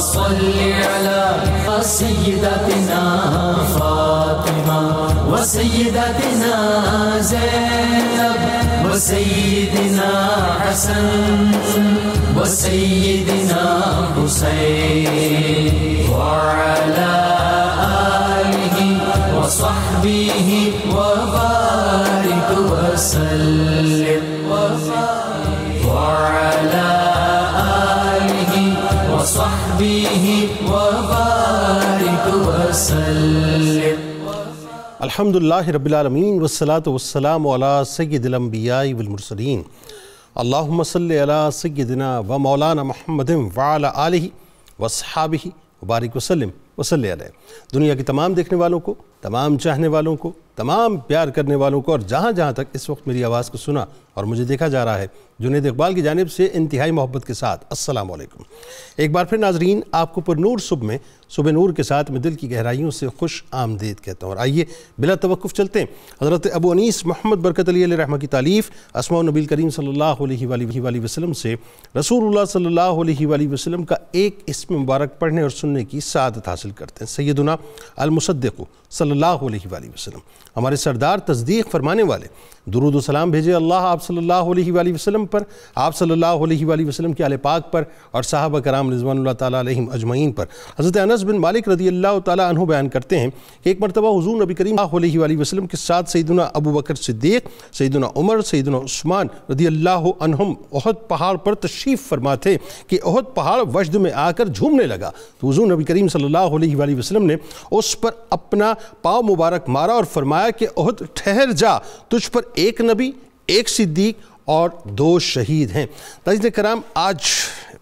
صل على سيدتنا فاطمة وسيدتنا زينب وسيدنا حسن وسيدنا حسين وعلى آله وصحبه وبارك وسلم وعلى آله وصحبه وبارك وسلم. الحمدللہ رب العالمین والصلاة والسلام علی سید الانبیاء والمرسلین. اللہم صلی علی سیدنا و مولانا محمد وعلی آلہ واصحابہ وبارک وسلم وصلی علیہ. دنیا کی تمام دیکھنے والوں کو، تمام چاہنے والوں کو، تمام پیار کرنے والوں کو، اور جہاں جہاں تک اس وقت میری آواز کو سنا اور مجھے دیکھا جا رہا ہے، جنید اقبال کی جانب سے انتہائی محبت کے ساتھ السلام علیکم. ایک بار پھر ناظرین، آپ کو پر نور صبح میں صبح نور کے ساتھ میں دل کی گہرائیوں سے خوش آمدید کہتا ہوں. اور آئیے بلا توقف چلتے ہیں حضرت ابو انیس محمد برکت علی علیہ رحمہ کی تالیف اسماء النبی کریم صلی اللہ علیہ وآلہ وسلم سے رسول اللہ صلی اللہ علیہ وآلہ وسلم کا ایک اسم مبارک پڑھنے اور سننے کی سعادت حاصل کرتے ہیں. سیدنا المصدق صلی اللہ علیہ وآلہ وسلم، ہمارے سردار تصدیق فرمانے والے، درود و سلام بھیجے اللہ آپ صلی اللہ علیہ وآلہ وسلم پر، آپ صلی اللہ علیہ وآلہ وسلم کے آل پاک پر اور صحابہ کرام رضوان اللہ تعالیٰ علیہم اجمعین پر. حضرت انس بن مالک رضی اللہ تعالیٰ عنہ بیان کرتے ہیں کہ ایک مرتبہ حضور نبی کریم صلی اللہ علیہ وآلہ وسلم کے ساتھ سیدنا ابو بکر صدیق، سیدنا عمر، سیدنا عثمان رضی اللہ عنہم احد پہاڑ پر تشریف فرما تھے کہ احد پہاڑ وجد میں آ کر جھومنے لگا تو حضور نبی کریم صلی اللہ علیہ وآلہ وسلم نے اس پر اپنا پاؤں مبارک مارا اور فرمایا کہ احد ٹھہر جا، تجھ پر ایک نبی، ایک صدیق اور 2 شہید ہیں. ناظرین کرام، آج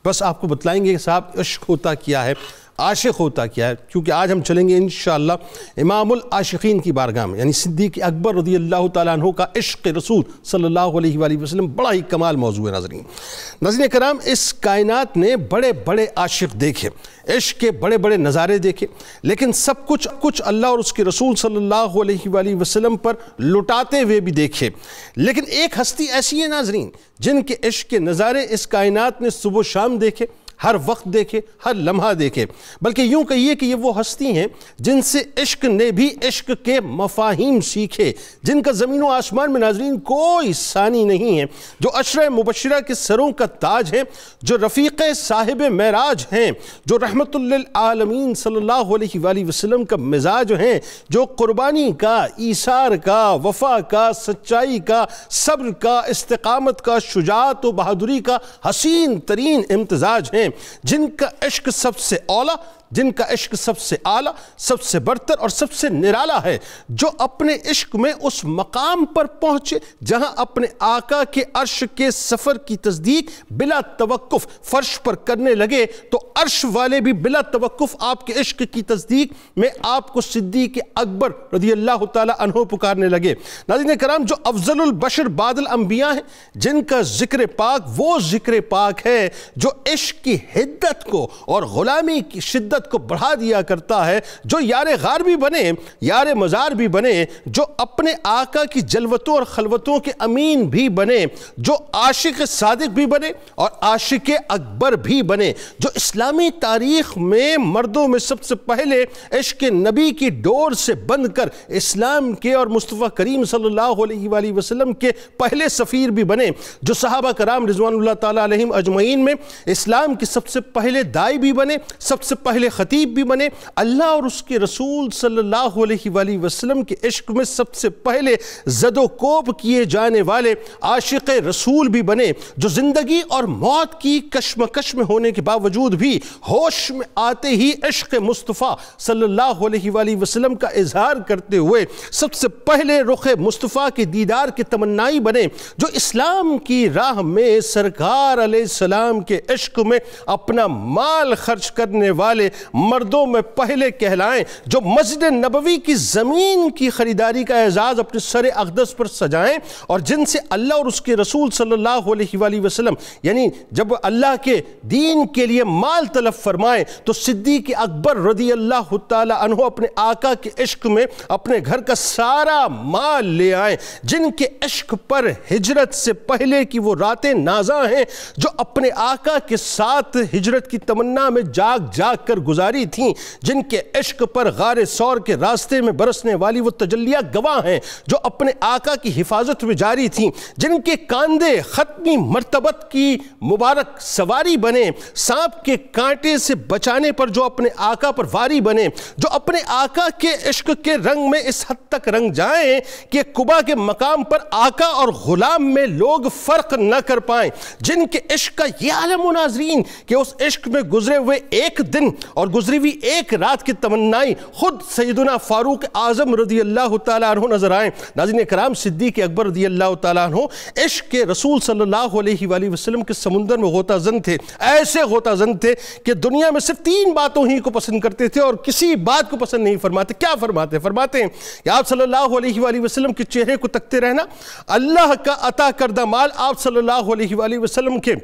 بس آپ کو بتلائیں گے کہ صاحب عشق ہوتا کیا ہے، عاشق ہوتا کیا ہے، کیونکہ آج ہم چلیں گے انشاءاللہ امام العاشقین کی بارگاہ میں، یعنی صدیق اکبر رضی اللہ تعالیٰ عنہ کا عشق رسول صلی اللہ علیہ وآلہ وسلم. بڑا ہی کمال موضوع ہے ناظرین کرام. اس کائنات نے بڑے بڑے عاشق دیکھے، عشق کے بڑے بڑے نظارے دیکھے، لیکن سب کچھ اللہ اور اس کے رسول صلی اللہ علیہ وآلہ وسلم پر لٹاتے ہوئے بھی دیکھے. لیکن ایک ہستی ایسی ہے ناظرین جن کے عشق کے نظارے اس کائنات نے صبح و شام دیکھے، ہر وقت دیکھے، ہر لمحہ دیکھے. بلکہ یوں کہیے کہ یہ وہ ہستی ہیں جن سے عشق نے بھی عشق کے مفاہیم سیکھے، جن کا زمین و آسمان میں ناظرین کوئی ثانی نہیں ہے، جو عشرہ مبشرہ کے سروں کا تاج ہیں، جو رفیق صاحب معراج ہیں، جو رحمت للعالمین صلی اللہ علیہ وآلہ وسلم کا مزاج ہیں، جو قربانی کا، ایثار کا، وفا کا، سچائی کا، صبر کا، استقامت کا، شجاعت و بہادری کا حسین ترین امتزاج ہیں، جن کا عشق سب سے اولا، جن کا عشق سب سے اعلیٰ، سب سے برتر اور سب سے نرالا ہے، جو اپنے عشق میں اس مقام پر پہنچے جہاں اپنے آقا کے عرش کے سفر کی تصدیق بلا توقف فرش پر کرنے لگے تو عرش والے بھی بلا توقف آپ کے عشق کی تصدیق میں آپ کو صدیق اکبر رضی اللہ تعالیٰ عنہ پکارنے لگے. ناظرین کرام، جو افضل البشر بعد الانبیاء ہیں، جن کا ذکر پاک وہ ذکر پاک ہے جو عشق کی حدت کو اور غلامی کی شدت کو بڑھا دیا کرتا ہے، جو یار غار بھی بنے، یار مزار بھی بنے، جو اپنے آقا کی جلوتوں اور خلوتوں کے امین بھی بنے، جو عاشق صادق بھی بنے اور عاشق اکبر بھی بنے، جو اسلامی تاریخ میں مردوں میں سب سے پہلے عشق نبی کی ڈور سے بند کر اسلام کے اور مصطفیٰ کریم صلی اللہ علیہ وآلہ وسلم کے پہلے سفیر بھی بنے، جو صحابہ کرام رضوان اللہ تعالیٰ علیہم اجمعین میں اسلام کے سب سے پہلے دائی بھی بنے، سب سے پہلے خطیب بھی بنے، اللہ اور اس کے رسول صلی اللہ علیہ وآلہ وسلم کے عشق میں سب سے پہلے زد و کوب کیے جانے والے عاشق رسول بھی بنے، جو زندگی اور موت کی کشمکش میں ہونے کے باوجود بھی ہوش میں آتے ہی عشق مصطفیٰ صلی اللہ علیہ وآلہ وسلم کا اظہار کرتے ہوئے سب سے پہلے رخ مصطفیٰ کے دیدار کے تمنائی بنے، جو اسلام کی راہ میں سرکار علیہ السلام کے عشق میں اپنا مال خرچ کرنے والے مردوں میں پہلے کہلائیں، جو مسجد نبوی کی زمین کی خریداری کا اعزاز اپنے سر اقدس پر سجائیں، اور جن سے اللہ اور اس کے رسول صلی اللہ علیہ وآلہ وسلم یعنی جب اللہ کے دین کے لیے مال طلب فرمائیں تو صدیق اکبر رضی اللہ تعالی عنہ اپنے آقا کے عشق میں اپنے گھر کا سارا مال لے آئیں، جن کے عشق پر ہجرت سے پہلے کی وہ راتیں نازاں ہیں جو اپنے آقا کے ساتھ ہجرت کی تمنا میں جاگ جاگ کر گزاری تھیں، جن کے عشق پر غار ثور کے راستے میں برسنے والی وہ تجلیہ گواہ ہیں جو اپنے آقا کی حفاظت میں جاری تھیں، جن کے کاندھے ختمی مرتبت کی مبارک سواری بنے، سانپ کے کانٹے سے بچانے پر جو اپنے آقا پر واری بنے، جو اپنے آقا کے عشق کے رنگ میں اس حد تک رنگ جائیں کہ قبا کے مقام پر آقا اور غلام میں لوگ فرق نہ کر پائیں، جن کے عشق کا یہ عالم و ناظرین کہ اس عشق میں گزرے ہوئے ایک دن اور گزری ہوئی ایک رات کی تمنائی خود سیدنا فاروق اعظم رضی اللہ تعالیٰ عنہ نظر آئیں۔ ناظرین کرام، صدیق اکبر رضی اللہ تعالیٰ عنہ عشق کے رسول صلی اللہ علیہ وآلہ وسلم کے سمندر میں غوطہ زن تھے، ایسے غوطہ زن تھے کہ دنیا میں صرف 3 باتوں ہی کو پسند کرتے تھے اور کسی بات کو پسند نہیں فرماتے۔ کیا فرماتے ہیں کہ آپ صلی اللہ علیہ وآلہ وسلم کے چہرے کو تکتے رہنا، اللہ کا عطا کردہ مال آپ صلی اللہ علیہ وآلہ وسلم کے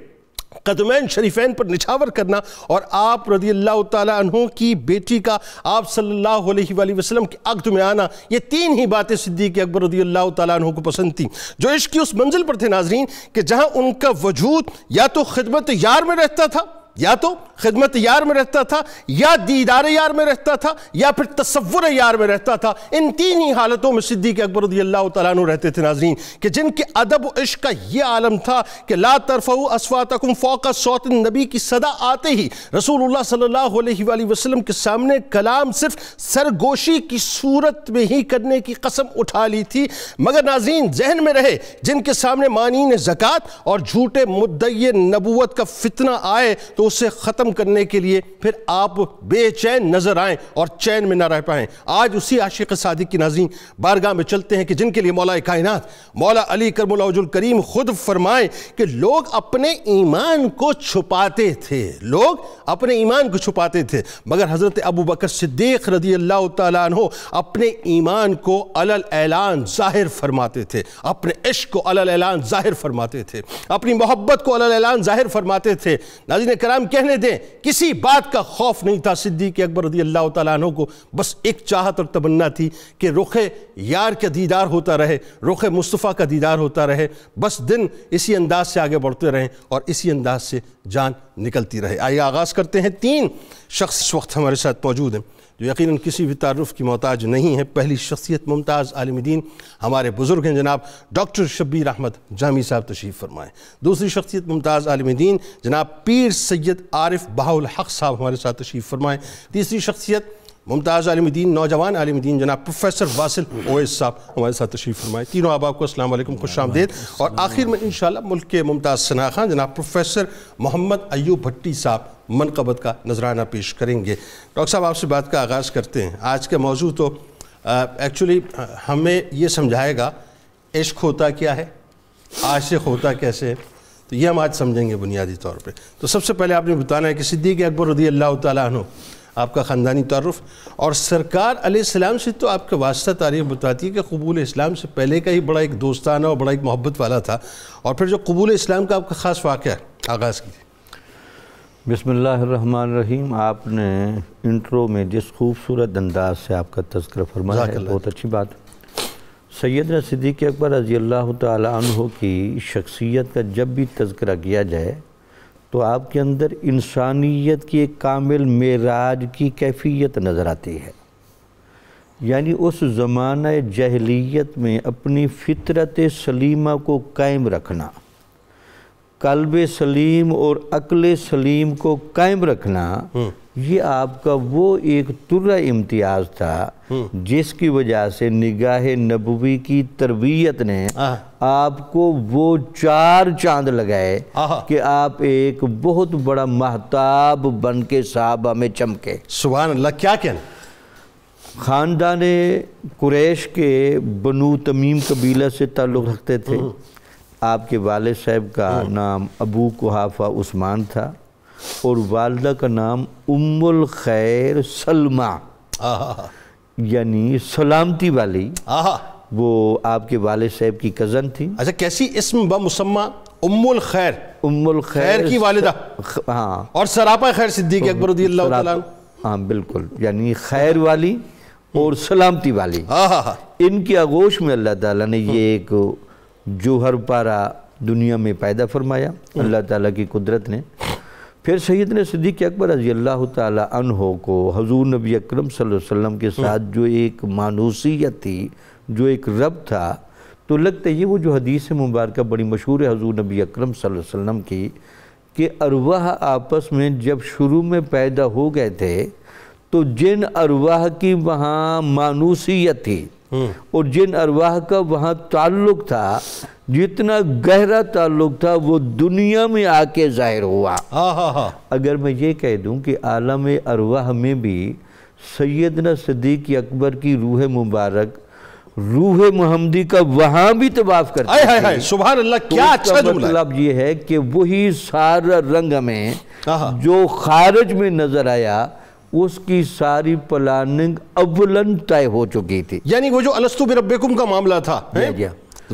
قدمین شریفین پر نچھاور کرنا، اور آپ رضی اللہ تعالیٰ عنہ کی بیٹی کا آپ صلی اللہ علیہ وآلہ وسلم کے عقد میں آنا، یہ 3 ہی باتیں صدیق اکبر رضی اللہ تعالیٰ عنہ کو پسند تھیں، جو عشق کی اس منزل پر تھے ناظرین کہ جہاں ان کا وجود یا تو خدمت یار میں رہتا تھا، یا دیدار یار میں رہتا تھا، یا پھر تصور یار میں رہتا تھا۔ ان 3 ہی حالتوں میں صدیق اکبر رضی اللہ تعالیٰ عنہ رہتے تھے ناظرین، کہ جن کے ادب و عشق کا یہ عالم تھا کہ لا ترفعوا اصواتکم فوق صوت النبی کی صدا آتے ہی رسول اللہ صلی اللہ علیہ وآلہ وسلم کے سامنے کلام صرف سرگوشی کی صورت میں ہی کرنے کی قسم اٹھا لی تھی، مگر ناظرین ذہن میں رہے جن کے سامنے مانین زکوٰۃ اور جھوٹے مدعی نبوت کا فتنہ آئے تو اسے ختم کرنے کے لیے پھر آپ بے چین نظر آئیں اور چین میں نہ رہ پائیں۔ آج اسی عاشق صادق کی ناظرین بارگاہ میں چلتے ہیں کہ جن کے لیے مولا کائنات مولا علی کرم اللہ وجہ الکریم خود فرمائیں کہ لوگ اپنے ایمان کو چھپاتے تھے، مگر حضرت ابوبکر صدیق رضی اللہ تعالیٰ عنہ اپنے ایمان کو علل اعلان ظاہر فرماتے تھے، اپنے عشق کو علل اعلان ظاہر فرماتے تھے، اپنی محبت کو علل اعلان ظاہر فرماتے تھے۔ ناظرین کرام کہنے دیں کسی بات کا خوف نہیں تھا صدیق اکبر رضی اللہ تعالیٰ عنہ کو، بس ایک چاہت اور تمنا تھی کہ رخ یار کا دیدار ہوتا رہے، رخ مصطفیٰ کا دیدار ہوتا رہے، بس دن اسی انداز سے آگے بڑھتے رہیں اور اسی انداز سے جان نکلتی رہے۔ آئیے آغاز کرتے ہیں۔ 3 شخص اس وقت ہمارے ساتھ موجود ہیں جو یقیناً کسی بھی تعارف کی محتاج نہیں ہے۔ پہلی شخصیت ممتاز عالم دین ہمارے بزرگ ہیں جناب ڈاکٹر شبیر احمد جامی صاحب تشریف فرمائیں۔ دوسری شخصیت ممتاز عالم دین جناب پیر سید عارف بہاءالحق صاحب ہمارے ساتھ تشریف فرمائیں۔ تیسری شخصیت ممتاز عالم دین، نوجوان عالم دین جناب پروفیسر واصل اویس صاحب ہمارے ساتھ تشریف فرمائیں۔ تینوں احباب کو السلام علیکم، خوش آمدید۔ اور آخر میں انشاءاللہ ملک کے ممتاز ثناء جناب پروفیسر محمد ایوب بھٹی صاحب منقبت کا نذرانہ پیش کریں گے۔ ڈاکٹر صاحب آپ سے بات کا آغاز کرتے ہیں۔ آج کا موضوع تو ایکچولی ہمیں یہ سمجھائے گا عشق ہوتا کیا ہے، عاشق ہوتا کیسے ہے، تو یہ ہم آج سمجھیں گے بنیادی طور پہ۔ تو سب سے پہلے آپ نے بتانا ہے کہ صدیق اکبر رضی اللہ تعالیٰ عنہ آپ کا خاندانی تعارف، اور سرکار علیہ السلام سے تو آپ کا واسطہ تاریخ بتاتی ہے کہ قبول اسلام سے پہلے کا ہی بڑا ایک دوستانہ اور بڑا ایک محبت والا تھا، اور پھر جو قبول اسلام کا آپ کا خاص واقعہ ہے آغاز کیجیے۔ بسم اللہ الرحمن الرحیم۔ آپ نے انٹرو میں جس خوبصورت انداز سے آپ کا تذکرہ فرمایا ہے بہت اچھی بات۔ سیدنا صدیق اکبر رضی اللہ تعالیٰ عنہ کی شخصیت کا جب بھی تذکرہ کیا جائے تو آپ کے اندر انسانیت کی ایک کامل معراج کی کیفیت نظر آتی ہے، یعنی اس زمانہ جاہلیت میں اپنی فطرت سلیمہ کو قائم رکھنا، قلب سلیم اور عقل سلیم کو قائم رکھنا، یہ آپ کا وہ ایک طرح امتیاز تھا جس کی وجہ سے نگاہ نبوی کی تربیت نے آپ کو وہ 4 چاند لگائے کہ آپ ایک بہت بڑا مہتاب بن کے صحابہ میں چمکے۔ سبحان اللہ، کیا کہنا۔ خاندان قریش کے بنو تمیم قبیلہ سے تعلق رکھتے تھے۔ آپ کے والد صاحب کا نام ابو قحافہ عثمان تھا، اور والدہ کا نام ام الخیر سلمہ، یعنی سلامتی والی، وہ آپ کے والد صاحب کی کزن تھی۔ اچھا، کیسی اسم بمسمہ؟ ام الخیر، ام الخیر خیر کی والدہ، ہاں، اور سراپا خیر صدیق اکبر رضی اللہ تعالیٰ عنہ۔ ہاں بالکل، یعنی خیر والی اور سلامتی والی۔ ان کی آغوش میں اللہ تعالیٰ نے یہ ایک جوہر پارا دنیا میں پیدا فرمایا اللہ تعالیٰ کی قدرت نے۔ پھر سیدنا صدیق اکبر رضی اللہ تعالیٰ عنہ کو حضور نبی اکرم صلی اللہ علیہ وسلم کے ساتھ جو ایک مانوسیت تھی، جو ایک ربط تھا، تو لگتا ہے یہ وہ جو حدیث مبارکہ بڑی مشہور ہے حضور نبی اکرم صلی اللہ علیہ وسلم کی، کہ ارواح آپس میں جب شروع میں پیدا ہو گئے تھے تو جن ارواح کی وہاں مانوسیت تھی اور جن ارواح کا وہاں تعلق تھا، جتنا گہرا تعلق تھا وہ دنیا میں آ کے ظاہر ہوا۔ اگر میں یہ کہہ دوں کہ عالم ارواح میں بھی سیدنا صدیق اکبر کی روح مبارک، روح محمدی کا وہاں بھی طواف کرتے ہیں، سبحان اللہ، کیا اچھا جملہ ہے۔ مطلب یہ ہے کہ وہی سارا رنگ میں جو خارج میں نظر آیا، اس کی ساری پلاننگ اولاً طے ہو چکی تھی۔ یعنی وہ جو الستو بربکم کا معاملہ تھا،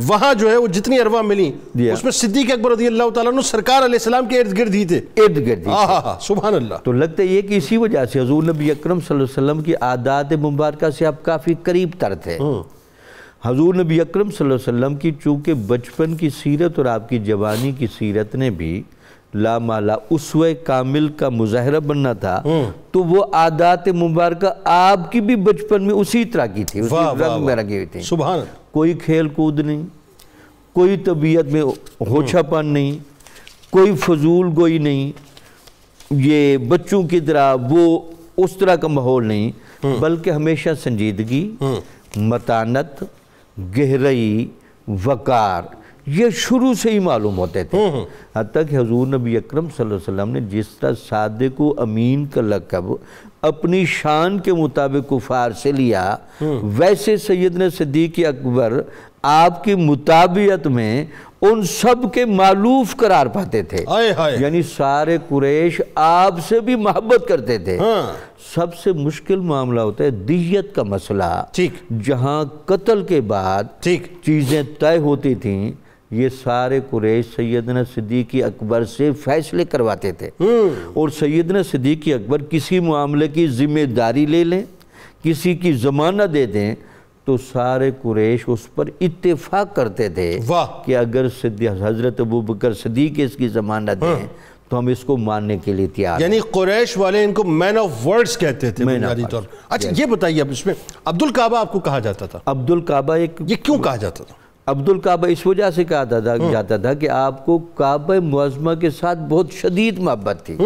وہاں جو ہے وہ جتنی ارواح ملی اس میں صدیق اکبر رضی اللہ تعالیٰ عنہ سرکار علیہ السلام کے ارد گرد ہی تھے، ارد گرد ہی تھے۔ سبحان اللہ۔ تو لگتا ہے یہ کہ اسی وجہ سے حضور نبی اکرم صلی اللہ علیہ وسلم کی عادات مبارکہ سے آپ کافی قریب تر تھے۔ حضور نبی اکرم صلی اللہ علیہ وسلم کی چونکہ بچپن کی سیرت اور آپ کی جوانی کی سیرت نے بھی لامالا اسوہ کامل کا مظاہرہ بننا تھا، تو وہ عادات مبارکہ آپ کی بھی بچپن میں اسی طرح کی تھی، اسی رنگ میں رنگی ہوئی تھی۔ سبحان اللہ۔ کوئی کھیل کود نہیں، کوئی طبیعت میں ہوچھا پن نہیں، کوئی فضول گوئی نہیں، یہ بچوں کی طرح وہ اس طرح کا ماحول نہیں، بلکہ ہمیشہ سنجیدگی، متانت، گہرائی، وقار، یہ شروع سے ہی معلوم ہوتے تھے۔ حتیٰ کہ حضور نبی اکرم صلی اللہ علیہ وسلم نے جس طرح صادق و امین کا لقب اپنی شان کے مطابق کفار سے لیا، ویسے سیدنا صدیق اکبر آپ کی مطابعت میں ان سب کے معلوف قرار پاتے تھے، یعنی سارے قریش آپ سے بھی محبت کرتے تھے۔ سب سے مشکل معاملہ ہوتا ہے دیت کا مسئلہ، جہاں قتل کے بعد چیزیں طے ہوتی تھیں، یہ سارے قریش سیدنا صدیق اکبر سے فیصلے کرواتے تھے، اور سیدنا صدیق اکبر کسی معاملے کی ذمہ داری لے لیں، کسی کی ضمانت دے دیں، تو سارے قریش اس پر اتفاق کرتے تھے کہ اگر حضرت ابوبکر صدیق اس کی ضمانت دیں تو ہم اس کو ماننے کے لیے تیار ہیں۔ یعنی قریش والے ان کو مین آف ورڈز کہتے تھے بنیادی طور پر۔ اچھا یہ بتائیے، اب اس میں عبد الکعبہ آپ کو کہا جاتا تھا؟ عبد الکعبہ یہ کیوں کہا جاتا تھا؟ عبد الکعبہ اس وجہ سے کہا جاتا تھا کہ آپ کو کعبہ معظمہ کے ساتھ بہت شدید محبت تھی،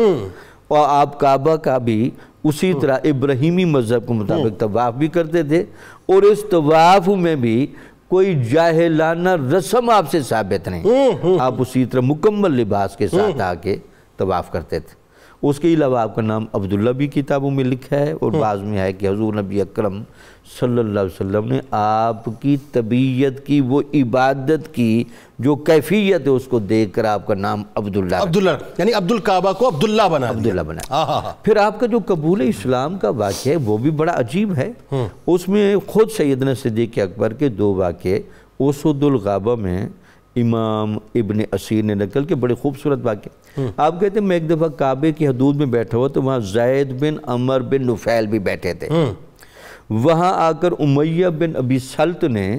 اور آپ کعبہ کا بھی اسی طرح ابراہیمی مذہب کے مطابق طواف بھی کرتے تھے، اور اس طواف میں بھی کوئی جاہلانہ رسم آپ سے ثابت نہیں، آپ اسی طرح مکمل لباس کے ساتھ آ کے طواف کرتے تھے۔ اس کے علاوہ آپ کا نام عبداللہ بھی کتابوں میں لکھا ہے، اور بعض میں ہے کہ حضور نبی اکرم صلی اللہ علیہ وسلم نے آپ کی طبیعت کی وہ عبادت کی جو کیفیت ہے اس کو دیکھ کر آپ کا نام عبداللہ، یعنی عبد الکعبہ کو عبداللہ بنا پھر آپ کا جو قبول اسلام کا واقعہ ہے وہ بھی بڑا عجیب ہے۔ اس میں خود سیدنا صدیق اکبر کے دو واقعے اسود الغابہ میں امام ابن اسیر نے نقل کے بڑے خوبصورت واقعے۔ آپ کہتے ہیں میں ایک دفعہ کعبے کی حدود میں بیٹھا ہوا تو وہاں زید بن عمر بن نفیل بھی بیٹھے تھے۔ وہاں آ کر امیہ بن ابی سلط نے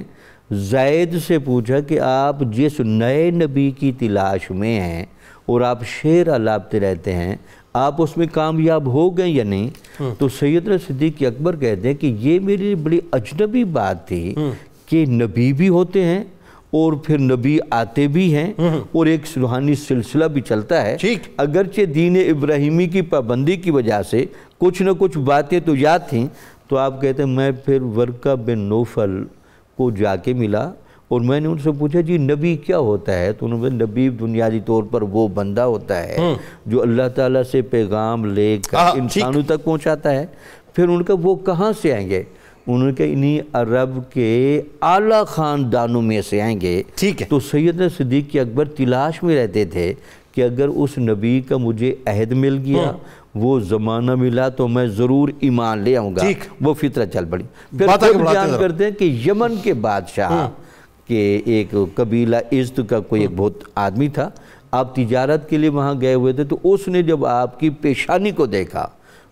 زید سے پوچھا کہ آپ جس نئے نبی کی تلاش میں ہیں اور آپ شعر الاپتے رہتے ہیں، آپ اس میں کامیاب ہو گئے یا نہیں؟ تو سیدنا صدیق اکبر کہتے ہیں کہ یہ میرے لیے بڑی اجنبی بات تھی کہ نبی بھی ہوتے ہیں اور پھر نبی آتے بھی ہیں اور ایک روحانی سلسلہ بھی چلتا ہے، اگرچہ دین ابراہیمی کی پابندی کی وجہ سے کچھ نہ کچھ باتیں تو یاد تھیں۔ تو آپ کہتے ہیں میں پھر ورقہ بن نوفل کو جا کے ملا اور میں نے ان سے پوچھا جی نبی کیا ہوتا ہے؟ تو انہوں نے نبی بنیادی طور پر وہ بندہ ہوتا ہے جو اللہ تعالیٰ سے پیغام لے کر انسانوں تک پہنچاتا ہے۔ پھر ان کا وہ کہاں سے آئیں گے؟ انہوں نے کہا انہی عرب کے اعلیٰ خاندانوں میں سے آئیں گے۔ تو سیدنا صدیق اکبر تلاش میں رہتے تھے کہ کہ اگر اس نبی کا مجھے عہد مل گیا، وہ زمانہ ملا تو میں ضرور ایمان لے آؤں گا۔ وہ فطرت چل پڑی۔ پھر بیان کرتے ہیں کہ یمن کے بادشاہ کہ ایک قبیلہ ازد کا کوئی ایک بہت آدمی تھا، آپ تجارت کے لیے وہاں گئے ہوئے تھے، تو اس نے جب آپ کی پیشانی کو دیکھا،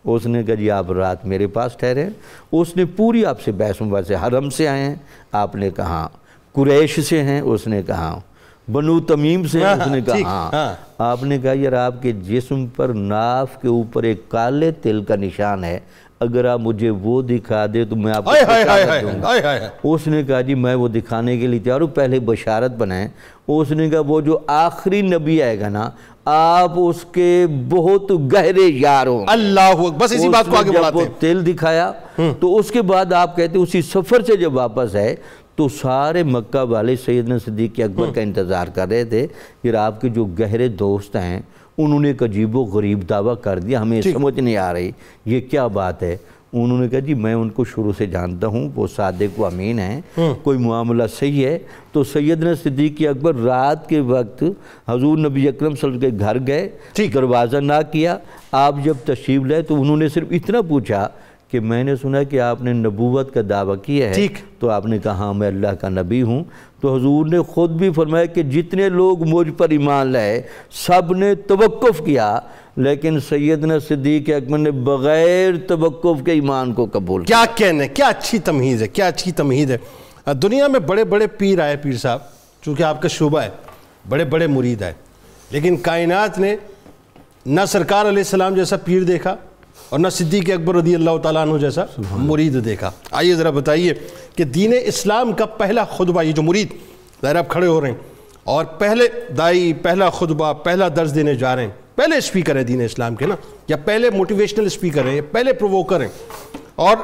اس نے کہا جی آپ رات میرے پاس ٹھہرے ہیں۔ اس نے پوری آپ سے بحث مباحث، حرم سے آئے ہیں؟ آپ نے کہا قریش سے ہیں؟ اس نے کہا بنو تمیم سے ہیں؟ اس نے کہا ہاں۔ آپ نے کہا یار آپ کے جسم پر ناف کے اوپر ایک کالے تل کا نشان ہے، اگر آپ مجھے وہ دکھا دے تو میں آپ کو بشارت دوں گا۔ اس نے کہا جی میں وہ دکھانے کے لیے تیار ہوں، پہلے بشارت بنائیں۔ اس نے کہا وہ جو آخری نبی آئے گا نا، آپ اس کے بہت گہرے یار ہوں۔ اللہ بس اسی بات کو آگے بڑھاتے ہیں۔ جب وہ تل دکھایا تو اس کے بعد آپ کہتے ہیں اسی سفر سے جب واپس آئے تو سارے مکہ والے سیدنا صدیق اکبر کا انتظار کر رہے تھے، پھر آپ کے جو گہرے دوست ہیں انہوں نے ایک عجیب و غریب دعویٰ کر دیا، ہمیں سمجھ نہیں آ رہی یہ کیا بات ہے۔ انہوں نے کہا جی میں ان کو شروع سے جانتا ہوں، وہ صادق و امین ہیں، کوئی معاملہ صحیح ہے۔ تو سیدنا صدیق اکبر رات کے وقت حضور نبی اکرم صلی اللہ علیہ وسلم کے گھر گئے، دروازہ ناک کیا۔ آپ جب تشریف لائے تو انہوں نے صرف اتنا پوچھا کہ میں نے سنا کہ آپ نے نبوت کا دعویٰ کیا ہے؟ تو آپ نے کہا ہاں میں اللہ کا نبی ہوں۔ تو حضور نے خود بھی فرمایا کہ جتنے لوگ مجھ پر ایمان لائے سب نے توقف کیا، لیکن سیدنا صدیق اکبر نے بغیر توقف کے ایمان کو قبول کیا۔ کیا کہنے، کیا اچھی تمہید ہے، کیا اچھی تمہید ہے۔ دنیا میں بڑے بڑے پیر آئے، پیر صاحب چونکہ آپ کا شعبہ ہے، بڑے بڑے مرید آئے، لیکن کائنات نے نہ سرکار علیہ السلام جیسا پیر دیکھا اور نہ صدیق اکبر رضی اللہ تعالیٰ عنہ جیسا مرید دیکھا۔ آئیے ذرا بتائیے کہ دین اسلام کا پہلا خطبہ، یہ جو مرید ظاہر آپ کھڑے ہو رہے ہیں اور پہلے دائی، پہلا خطبہ، پہلا درس دینے جا رہے ہیں، پہلے اسپیکر ہیں دین اسلام کے نا، یا پہلے موٹیویشنل اسپیکر ہیں، یا پہلے پرووکر ہیں، اور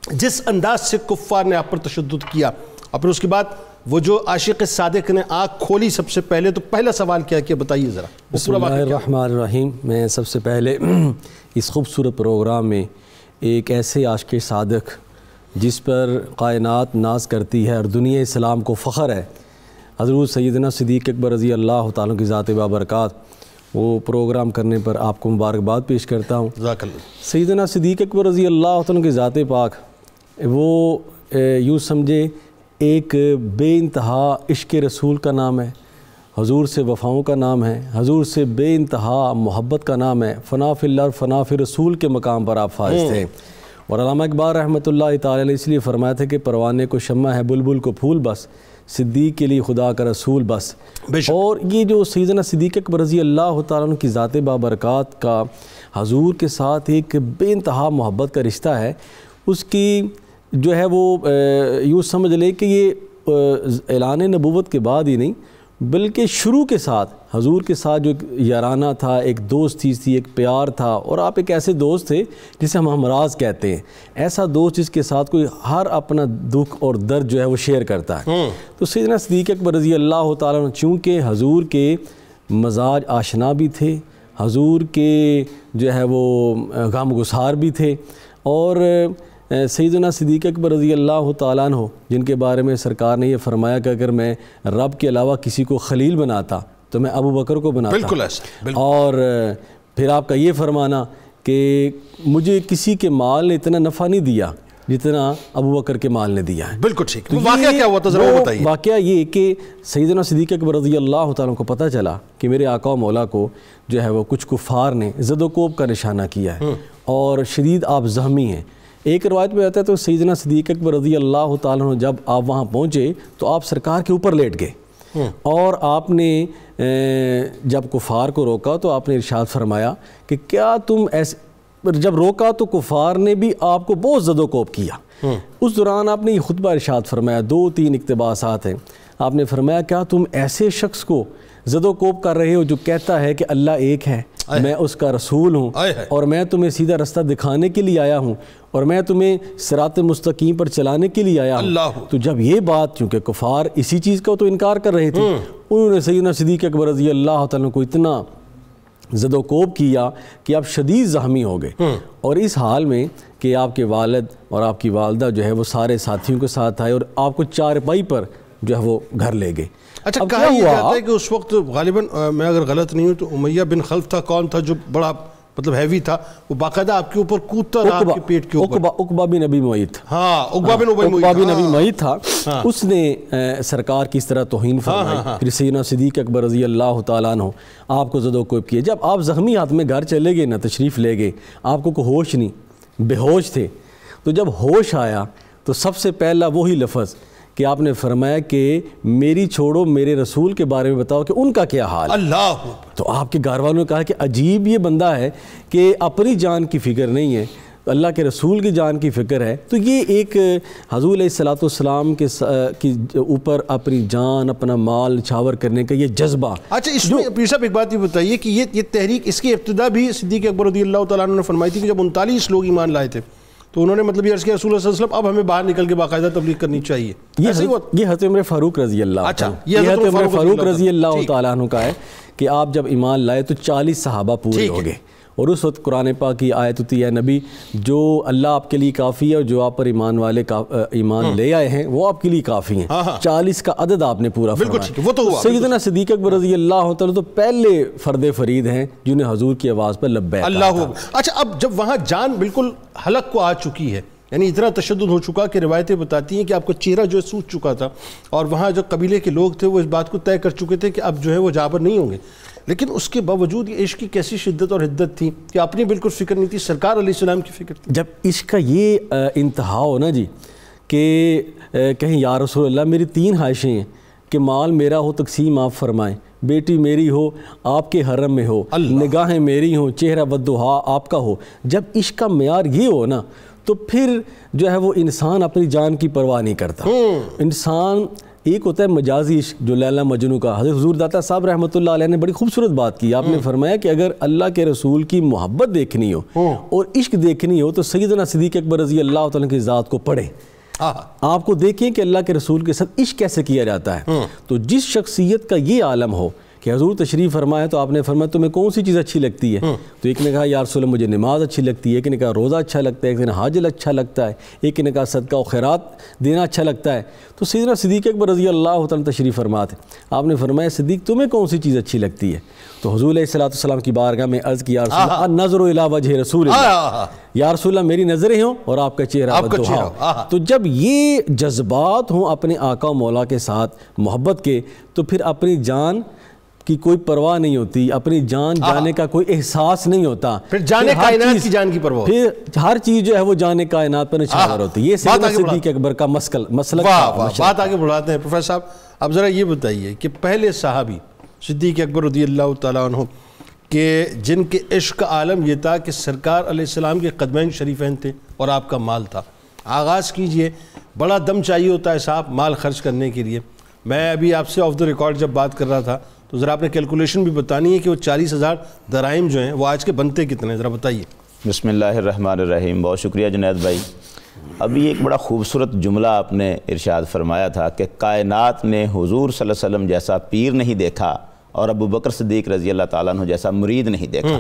جس انداز سے کفار نے آپ پر تشدد کیا، اور پھر اس کے بعد وہ جو عاشق صادق نے آنکھ کھولی سب سے پہلے، تو پہلا سوال کیا کیا بتائیے ذرا۔ بسم اللہ الرحمن الرحیم۔ میں سب سے پہلے اس خوبصورت پروگرام میں ایک ایسے عاشق صادق جس پر کائنات ناز کرتی ہے اور دنیا اسلام کو فخر ہے، حضرت سیدنا صدیق اکبر رضی اللہ تعالیٰ کی ذات بابرکات، وہ پروگرام کرنے پر آپ کو مبارکباد پیش کرتا ہوں۔ سیدنا صدیق اکبر رضی اللہ تعالیٰ کی ذات پاک وہ یوں سمجھے ایک بے انتہا عشق رسول کا نام ہے، حضور سے وفاؤں کا نام ہے، حضور سے بے انتہا محبت کا نام ہے، فنا فی اللہ اور فنا فی رسول کے مقام پر آپ فائز تھے۔ اور علامہ اقبال رحمۃ اللہ تعالی علیہ اس لیے فرمایا تھا کہ پروانے کو شمع ہے بلبل کو پھول بس، صدیق کے لیے خدا کا رسول بس۔ اور یہ جو سیدنا صدیق اکبر رضی اللہ تعالیٰ عنہ کی ذات بابرکات کا حضور کے ساتھ ایک بے انتہا محبت کا رشتہ ہے، اس کی جو ہے وہ یوں سمجھ لے کہ یہ اعلان نبوت کے بعد ہی نہیں بلکہ شروع کے ساتھ حضور کے ساتھ جو ایک یارانہ تھا، ایک دوستی تھی، ایک پیار تھا، اور آپ ایک ایسے دوست تھے جسے ہم ہمراز کہتے ہیں، ایسا دوست جس کے ساتھ کوئی ہر اپنا دکھ اور درد جو ہے وہ شیئر کرتا ہے۔ تو سیدنا صدیق اکبر رضی اللہ تعالیٰ عنہ چونکہ حضور کے مزاج آشنا بھی تھے، حضور کے جو ہے وہ غم گسار بھی تھے، اور سیدنا صدیق اکبر رضی اللہ تعالیٰ عنہ جن کے بارے میں سرکار نے یہ فرمایا کہ اگر میں رب کے علاوہ کسی کو خلیل بناتا تو میں ابو بکر کو بناتا۔ بالکل ایسا۔ اور پھر آپ کا یہ فرمانا کہ مجھے کسی کے مال نے اتنا نفع نہیں دیا جتنا ابو بکر کے مال نے دیا ہے۔ بالکل ٹھیک۔ واقعہ کیا ہوا تھا ذرا وہ بتائیے۔ واقعہ یہ کہ سیدنا صدیق اکبر رضی اللہ تعالیٰ کو پتہ چلا کہ میرے آقا و مولا کو جو ہے وہ کچھ کفار نے زد و کوب کا نشانہ کیا ہے اور شدید آپ زخمی ہیں۔ ایک روایت میں آتا ہے تو سیدنا صدیق اکبر رضی اللہ تعالیٰ عنہ جب آپ وہاں پہنچے تو آپ سرکار کے اوپر لیٹ گئے، اور آپ نے جب کفار کو روکا تو آپ نے ارشاد فرمایا کہ کیا تم ایسے، جب روکا تو کفار نے بھی آپ کو بہت زد و کوب کیا۔ اس دوران آپ نے یہ خطبہ ارشاد فرمایا، 2-3 اقتباسات ہیں۔ آپ نے فرمایا کیا تم ایسے شخص کو زد و کوب کر رہے ہو جو کہتا ہے کہ اللہ ایک ہے، میں اس کا رسول ہوں، اور میں تمہیں سیدھا رستہ دکھانے کے لیے آیا ہوں، اور میں تمہیں صراط مستقیم پر چلانے کے لیے آیا ہوں۔ تو جب یہ بات، چونکہ کفار اسی چیز کا تو انکار کر رہے تھے، انہوں نے سیدنا صدیق اکبر رضی اللہ تعالیٰ کو اتنا زد و کوب کیا کہ آپ شدید زخمی ہو گئے، اور اس حال میں کہ آپ کے والد اور آپ کی والدہ جو ہے وہ سارے ساتھیوں کے ساتھ آئے اور آپ کو چارپائی پر جو ہے وہ گھر لے گئے۔ اچھا کہا یہ جاتا ہے کہ اس وقت غالباً میں اگر غلط نہیں ہوں تو امیہ بن خلف تھا، کون تھا جو بڑا مطلب ہیوی تھا، وہ باقاعدہ آپ کے اوپر کودتا رہا آپ کے پیٹ کے اوپر. عقبہ بن ابی معیط. ہاں عقبہ بن ابی معیط تھا. اس نے سرکار کی اس طرح توہین فرمائی. پھر سیدنا صدیق اکبر رضی اللہ تعالیٰ عنہ آپ کو زد و کوب کیے. جب آپ زخمی ہاتھ میں گھر چلے گئے نا، تشریف لے گئے، آپ کو کوئی ہوش نہیں، بے ہوش تھے. تو جب ہوش آیا تو سب سے پہلا وہی لفظ کہ آپ نے فرمایا کہ میری چھوڑو، میرے رسول کے بارے میں بتاؤ کہ ان کا کیا حال ہے. اللہ. تو آپ کے گھر والوں نے کہا کہ عجیب یہ بندہ ہے کہ اپنی جان کی فکر نہیں ہے، اللہ کے رسول کی جان کی فکر ہے. تو یہ ایک حضور علیہ الصلوۃ والسلام کے اوپر اپنی جان، اپنا مال نچھاور کرنے کا یہ جذبہ. اچھا اس میں پیر صاحب ایک بات یہ بتائیے کہ یہ تحریک، اس کی ابتدا بھی صدیق اکبر رضی اللہ تعالیٰ عنہ نے فرمائی تھی کہ جب 39 لوگ ایمان لائے تھے تو انہوں نے مطلب یہ عرض کیا رسول اللہ صلی اللہ علیہ وسلم اب ہمیں باہر نکل کے باقاعدہ تبلیغ کرنی چاہیے. یہ حضرت عمر فاروق رضی اللہ. اچھا یہ حضرت عمر فاروق رضی اللہ تعالیٰ عنہ کا ہے کہ آپ جب ایمان لائے تو 40 صحابہ پورے ہو گئے. اور اس وقت قرآن پاک کی آیت ہوتی ہے نبی جو اللہ آپ کے لیے کافی ہے اور جو آپ پر ایمان والے ایمان لے آئے ہیں وہ آپ کے لیے کافی ہیں. 40 کا عدد آپ نے پورا فرمایا. سیدنا صدیق اکبر رضی اللہ تعالیٰ تو پہلے فرد فرید ہیں جنہیں حضور کی آواز پر لبیک. اللہ. اچھا اب جب وہاں جان بالکل حلق کو آ چکی ہے، یعنی اتنا تشدد ہو چکا کہ روایتیں بتاتی ہیں کہ آپ کا چہرہ جو ہے سوج چکا تھا، اور وہاں جو قبیلے کے لوگ تھے وہ اس بات کو طے کر چکے تھے کہ اب جو ہے وہ جابر نہیں ہوں گے، لیکن اس کے باوجود یہ عشق کی کیسی شدت اور حدت تھی کہ اپنی بالکل فکر نہیں تھی، سرکار علیہ السلام کی فکر تھی. جب عشق کا یہ انتہا ہو نا جی کہ کہیں یا رسول اللہ میری 3 خواہشیں ہیں کہ مال میرا ہو تقسیم آپ فرمائیں، بیٹی میری ہو آپ کے حرم میں ہو، نگاہیں میری ہوں، چہرہ والضحیٰ آپ کا ہو. جب عشق کا معیار یہ ہو نا تو پھر جو ہے وہ انسان اپنی جان کی پرواہ نہیں کرتا. انسان ایک ہوتا ہے مجازی عشق جو لیلا مجنوں کا. حضرت حضور داتا صاحب رحمۃ اللہ علیہ نے بڑی خوبصورت بات کی. آپ نے فرمایا کہ اگر اللہ کے رسول کی محبت دیکھنی ہو اور عشق دیکھنی ہو تو سیدنا صدیق اکبر رضی اللہ تعالیٰ کی ذات کو پڑھیں. آپ کو دیکھیں کہ اللہ کے رسول کے ساتھ عشق کیسے کیا جاتا ہے. تو جس شخصیت کا یہ عالم ہو کہ حضور تشریف فرمائے تو آپ نے فرمایا تمہیں کون سی چیز اچھی لگتی ہے؟ تو ایک نے کہا یا رسول اللہ مجھے نماز اچھی لگتی ہے، ایک نے کہا روزہ اچھا لگتا ہے، ایک نے حج اچھا لگتا ہے، ایک نے کہا صدقہ و خیرات دینا اچھا لگتا ہے. تو سیدنا صدیق اکبر رضی اللہ تعالیٰ تشریف فرما تھے. آپ نے فرمایا صدیق تمہیں کون سی چیز اچھی لگتی ہے؟ تو حضور علیہ الصلوۃ والسلام کی بارگاہ میں عرض کی یا رسول اللہ النظر الی وجہ رسول اللہ، یا رسول اللہ میری نظریں ہوں اور آپ کا چہرہ والضحیٰ. تو جب یہ جذبات ہوں اپنے آقا و مولا کے ساتھ محبت کے تو پھر اپنی جان کی کوئی پرواہ نہیں ہوتی، اپنی جان جانے کا کوئی احساس نہیں ہوتا. پھر جانے کائنات کی جان کی پرواہ، پھر ہر چیز جو ہے وہ جانے کائنات پر نچھاور ہوتی ہے. یہ سیدنا صدیق اکبر کا مسلک. بات آگے بڑھاتے ہیں پروفیسر صاحب. اب ذرا یہ بتائیے کہ پہلے صحابی صدیق اکبر رضی اللہ تعالیٰ عنہ کہ جن کے عشق کا عالم یہ تھا کہ سرکار علیہ السلام کے قدمین شریفین تھے اور آپ کا مال تھا. آغاز کیجئے. بڑا دم چاہیے ہوتا ہے صاحب مال خرچ کرنے کے لیے. میں ابھی آپ سے آف دا ریکارڈ جب بات کر رہا تھا تو ذرا آپ نے کیلکولیشن بھی بتانی ہے کہ وہ 40,000 درائم جو ہیں وہ آج کے بنتے کتنے ہیں، ذرا بتائیے. بسم اللہ الرحمن الرحیم. بہت شکریہ جنید بھائی. ابھی ایک بڑا خوبصورت جملہ آپ نے ارشاد فرمایا تھا کہ کائنات نے حضور صلی اللہ علیہ وسلم جیسا پیر نہیں دیکھا اور ابو بکر صدیق رضی اللہ تعالیٰ عنہ جیسا مرید نہیں دیکھا.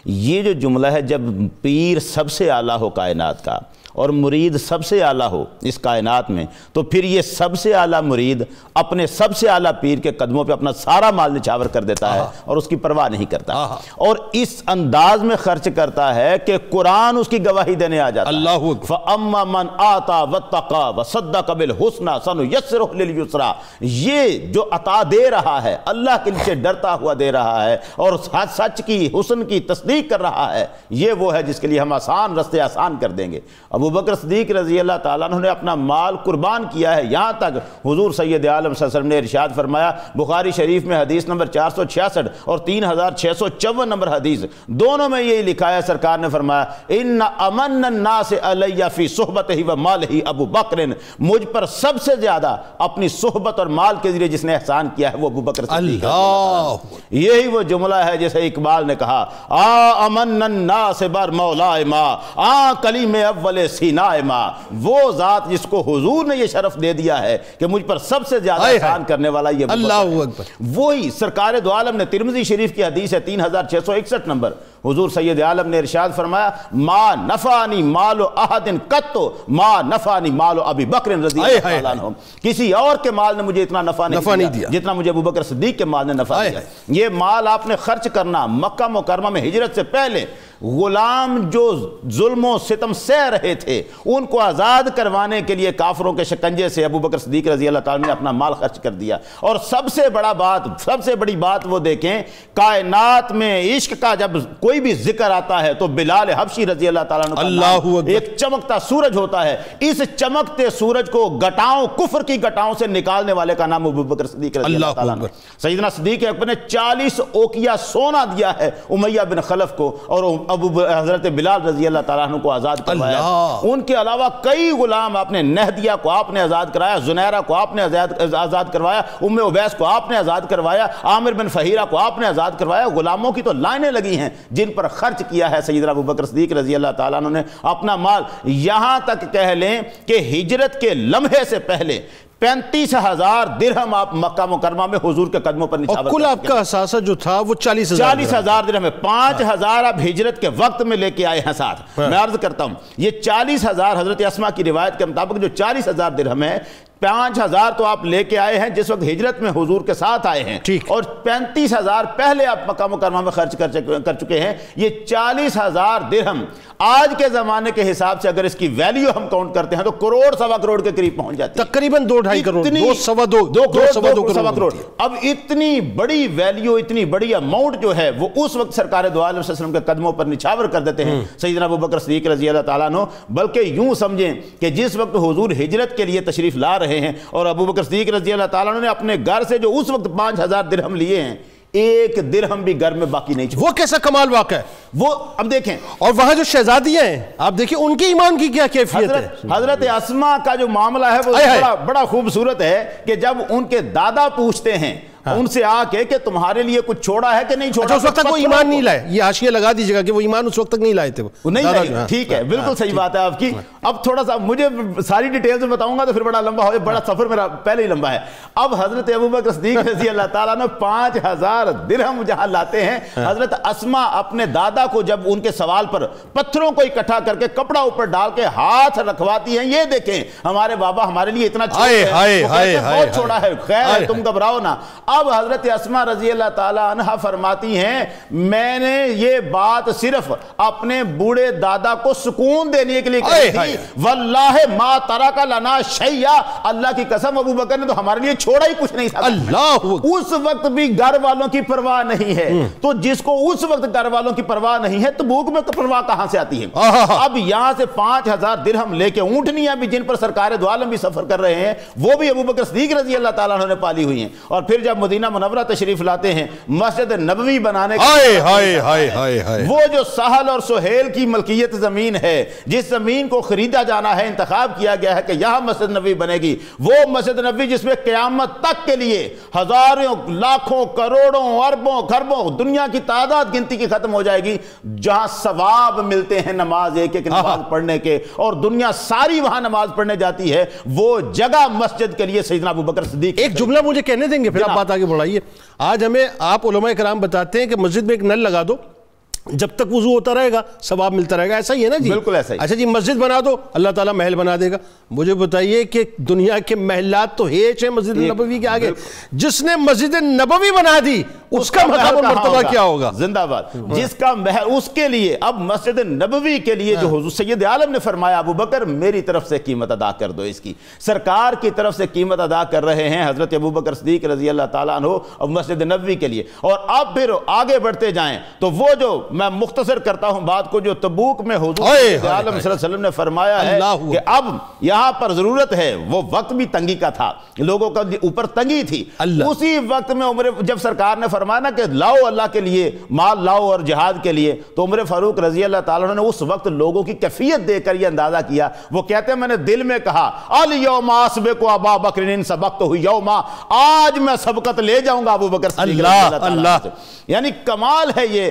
یہ جو جملہ ہے جب پیر سب سے اعلیٰ ہو کائنات کا اور مرید سب سے اعلیٰ ہو اس کائنات میں تو پھر یہ سب سے اعلیٰ مرید اپنے سب سے اعلیٰ پیر کے قدموں پہ اپنا سارا مال نچھاور کر دیتا ہے اور اس کی پرواہ نہیں کرتا اور اس انداز میں خرچ کرتا ہے کہ قرآن اس کی گواہی دینے آ جاتا ہے. فَأَمَّا مَنْ آتَى وَاتَّقَى وَصَدَّقَ بِالْحُسْنَى سَنُيَسِّرُهُ لِلْيُسْرَى. یہ جو عطا دے رہا ہے اللہ کے لیے ڈرتا ہوا دے رہا ہے اور سچ کی حسن کی تصدیق کر رہا ہے، یہ وہ ہے جس کے لیے ہم آسان رستے آسان کر دیں گے. ابو بکر صدیق رضی اللہ تعالیٰ عنہ نے اپنا مال قربان کیا ہے، یہاں تک حضور سید عالم صلی اللہ علیہ وسلم نے ارشاد فرمایا بخاری شریف میں حدیث نمبر 466 اور 3654 نمبر حدیث دونوں میں یہی لکھا ہے. سرکار نے فرمایا ان امن الناس علی فی صحبتہ و مالہ ابو بکر، مجھ پر سب سے زیادہ اپنی صحبت اور مال کے ذریعے جس نے احسان کیا ہے وہ ابو بکر صدیق. یہی وہ جملہ ہے جیسے اقبال نے کہا امن الناس بر مولائے ما کلیم اول سینہ ماں، وہ ذات جس کو حضور نے یہ شرف دے دیا ہے کہ مجھ پر سب سے زیادہ احسان کرنے والا یہ اللہ اکبر. وہی سرکار دو عالم نے ترمذی شریف کی حدیث ہے 3661 نمبر، حضور سید عالم نے ارشاد فرمایا ما نفعنی مال احد قط ما نفعنی مال ابی بکر رضی اللہ تعالیٰ عنہ، کسی اور کے مال نے مجھے اتنا نفع نہیں دیا جتنا مجھے ابو بکر صدیق کے مال نے نفع دیا۔ یہ مال آپ نے خرچ کرنا مکہ مکرمہ میں ہجرت سے پہلے غلام جو ظلم و ستم سہ رہے تھے ان کو آزاد کروانے کے لیے کافروں کے شکنجے سے ابو بکر صدیق رضی اللہ تعالیٰ نے اپنا مال خرچ کر دیا۔ اور سب سے بڑی بات وہ دیکھیں، کائنات میں عشق کا جب کوئی بھی ذکر آتا ہے تو بلال حبشی رضی اللہ تعالیٰ عنہ ایک چمکتا سورج ہوتا ہے، اس چمکتے سورج کو گٹاؤں کفر کی گٹاؤں سے نکالنے والے کا نام ابو بکر صدیق رضی اللہ تعالیٰ عنہ۔ سیدنا صدیق اکبر نے 40 اوقیہ سونا دیا ہے امیہ بن خلف کو، اور حضرت بلال رضی اللہ تعالیٰ عنہ کو آزاد کروایا۔ ان کے علاوہ کئی غلام آپ نے، نہدیہ کو آپ نے آزاد کرایا، زنیرہ کو آپ نے آزاد کروایا، ام عبیس کو آپ نے آزاد کروایا، عامر بن فہیرہ کو آپ نے آزاد کروایا۔ غلاموں کی تو لائنیں لگی ہیں جن پر خرچ کیا ہے سیدنا ابو بکر صدیق رضی اللہ تعالیٰ عنہ نے اپنا مال۔ یہاں تک کہہ لیں کہ ہجرت کے لمحے سے پہلے 35,000 درہم آپ مکہ مکرمہ میں حضور کے قدموں پر نچھاور اور کل آپ کا اثاثہ جو تھا وہ 40,000 درہم ہے۔ 5,000 آپ ہجرت کے وقت میں لے کے آئے ہیں ساتھ۔ میں عرض کرتا ہوں یہ 40,000 حضرت اسما کی روایت کے مطابق جو 40,000 درہم ہے، 5,000 تو آپ لے کے آئے ہیں جس وقت ہجرت میں حضور کے ساتھ آئے ہیں، اور 35,000 پہلے آپ مکہ مکرمہ میں خرچ کر چکے ہیں۔ یہ 40,000 درہم آج کے زمانے کے حساب سے اگر اس کی ویلیو ہم کاؤنٹ کرتے ہیں تو کروڑ سوا کروڑ کے قریب پہنچ جاتی ہے، تقریباً 2-2.5 کروڑ، 2.25 کروڑ۔ اب اتنی بڑی ویلیو، اتنی بڑی اماؤنٹ جو ہے وہ اس وقت سرکار دو عالم صلی اللہ علیہ وسلم کے قدموں پر نچھاور کر دیتے ہیں سیدنا ابو بکر صدیق رضی اللہ تعالیٰ عنہ۔ بلکہ یوں سمجھیں کہ جس وقت حضور ہجرت کے لیے تشریف لا رہے ہیں اور ابو بکر صدیق رضی اللہ تعالیٰ عنہ نے اپنے گھر سے جو اس وقت 5,000 درہم لیے ہیں، ایک درہم بھی گھر میں باقی نہیں چھوڑا۔ وہ کیسا کمال واقع ہے وہ اب دیکھیں، اور وہاں جو شہزادیاں ہیں آپ دیکھیں ان کے ایمان کی کیا کیفیت ہے۔ حضرت اسما کا جو معاملہ ہے وہ بڑا خوبصورت ہے کہ جب ان کے دادا پوچھتے ہیں ان سے آ کے کہ تمہارے لیے کچھ چھوڑا ہے کہ نہیں چھوڑا، اس وقت تک وہ ایمان نہیں لائے، یہ حاشیہ لگا دیجیے گا کہ وہ ایمان اس وقت تک نہیں لائے تھے۔ نہیں، ٹھیک ہے، بالکل صحیح بات ہے آپ کی۔ اب تھوڑا سا مجھے ساری ڈیٹیلز میں بتاؤں گا تو پھر بڑا لمبا ہو جائے، بڑا سفر میرا پہلے ہی لمبا ہے۔ اب حضرت ابو بکر صدیق رضی اللہ تعالیٰ نے 5,000 درہم جہاں لاتے ہیں، حضرت اسما اپنے دادا کو جب ان کے سوال پر پتھروں کو اکٹھا کر کے کپڑا اوپر ڈال کے ہاتھ رکھواتی ہیں، یہ دیکھیں ہمارے بابا ہمارے لیے اتنا بہت چھوڑا ہے، خیر تم گھبراؤ نا۔ اب حضرت اسما رضی اللہ تعالیٰ عنہ فرماتی ہیں میں نے یہ بات صرف اپنے بوڑھے دادا کو سکون دینے کے لیے کہی تھی، واللہ ما ترک لنا شیئا، اللہ کی قسم ابو بکر نے تو ہمارے لیے چھوڑا ہی کچھ نہیں تھا۔ اس وقت بھی گھر والوں کی پرواہ نہیں ہے، تو جس کو اس وقت گھر والوں کی پرواہ نہیں ہے تبوک میں پرواہ کہاں سے آتی ہے؟ اب یہاں سے 5,000 درہم لے کے اونٹنیاں بھی جن پر سرکار دو عالم بھی سفر کر رہے ہیں وہ بھی ابو بکر صدیق رضی اللہ تعالیٰ عنہ نے پالی ہوئی ہیں۔ اور پھر جب مدینہ منورہ تشریف لاتے ہیں مسجد نبوی بنانے کے وہ جو سہل اور سہیل کی ملکیت زمین ہے، جس زمین کو خریدا جانا ہے، انتخاب کیا گیا ہے کہ یہاں مسجد نبوی بنے گی، وہ مسجد نبوی جس میں قیامت تک کے لیے ہزاروں لاکھوں کروڑوں اربوں خربوں دنیا کی تعداد گنتی کی ختم ہو جائے گی، جہاں ثواب ملتے ہیں نماز ایک ایک نماز پڑھنے کے، اور دنیا ساری وہاں نماز پڑھنے جاتی ہے، وہ جگہ مسجد کے لیے سیدنا ابو بکر صدیق۔ ایک جملہ مجھے کہنے دیں گے پھر آپ بات آگے بڑھائیے۔ آج ہمیں آپ علماء کرام بتاتے ہیں کہ مسجد میں ایک نل لگا دو، جب تک وضو ہوتا رہے گا ثواب ملتا رہے گا، ایسا ہی ہے نا جی؟ بالکل ایسا ہی۔ اچھا جی مسجد بنا دو اللہ تعالیٰ محل بنا دے گا۔ مجھے بتائیے کہ دنیا کے محلات تو ہیچ ہیں مسجد نبوی کے آگے، جس نے مسجد نبوی بنا دی اس کا مقام و مرتبہ کیا ہوگا؟ زندہ باد، جس کا محل اس کے لیے۔ اب مسجد نبوی کے لیے جو حضور سید عالم نے فرمایا ابو بکر میری طرف سے قیمت ادا کر دو، اس کی سرکار کی طرف سے قیمت ادا کر رہے ہیں حضرت ابو بکر صدیق رضی اللہ تعالیٰ عنہ اب مسجد نبوی کے لیے۔ اور اب پھر آگے بڑھتے جائیں تو وہ جو میں مختصر کرتا ہوں بات کو، جو تبوک میں حضور صلی اللہ علیہ وسلم نے فرمایا ہے کہ اب یہاں پر ضرورت ہے، وہ وقت بھی تنگی کا تھا، لوگوں کا اوپر تنگی تھی، اسی وقت میں عمر جب سرکار نے فرمایا نا کہ لاؤ اللہ کے لیے مال لاؤ اور جہاد کے لیے، تو عمر فاروق رضی اللہ تعالیٰ نے اس وقت لوگوں کی کیفیت دیکھ کر یہ اندازہ کیا۔ وہ کہتے ہیں میں نے دل میں کہا الیوم اسبق ابا بکر ان سبقتہ یوما، آج میں سبقت لے جاؤں گا ابو بکر صدیق رضی اللہ تعالیٰ سے۔ یعنی کمال ہے یہ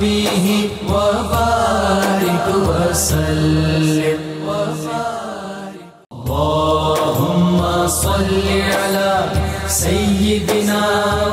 به وبارك وسلم اللهم صل على سيدنا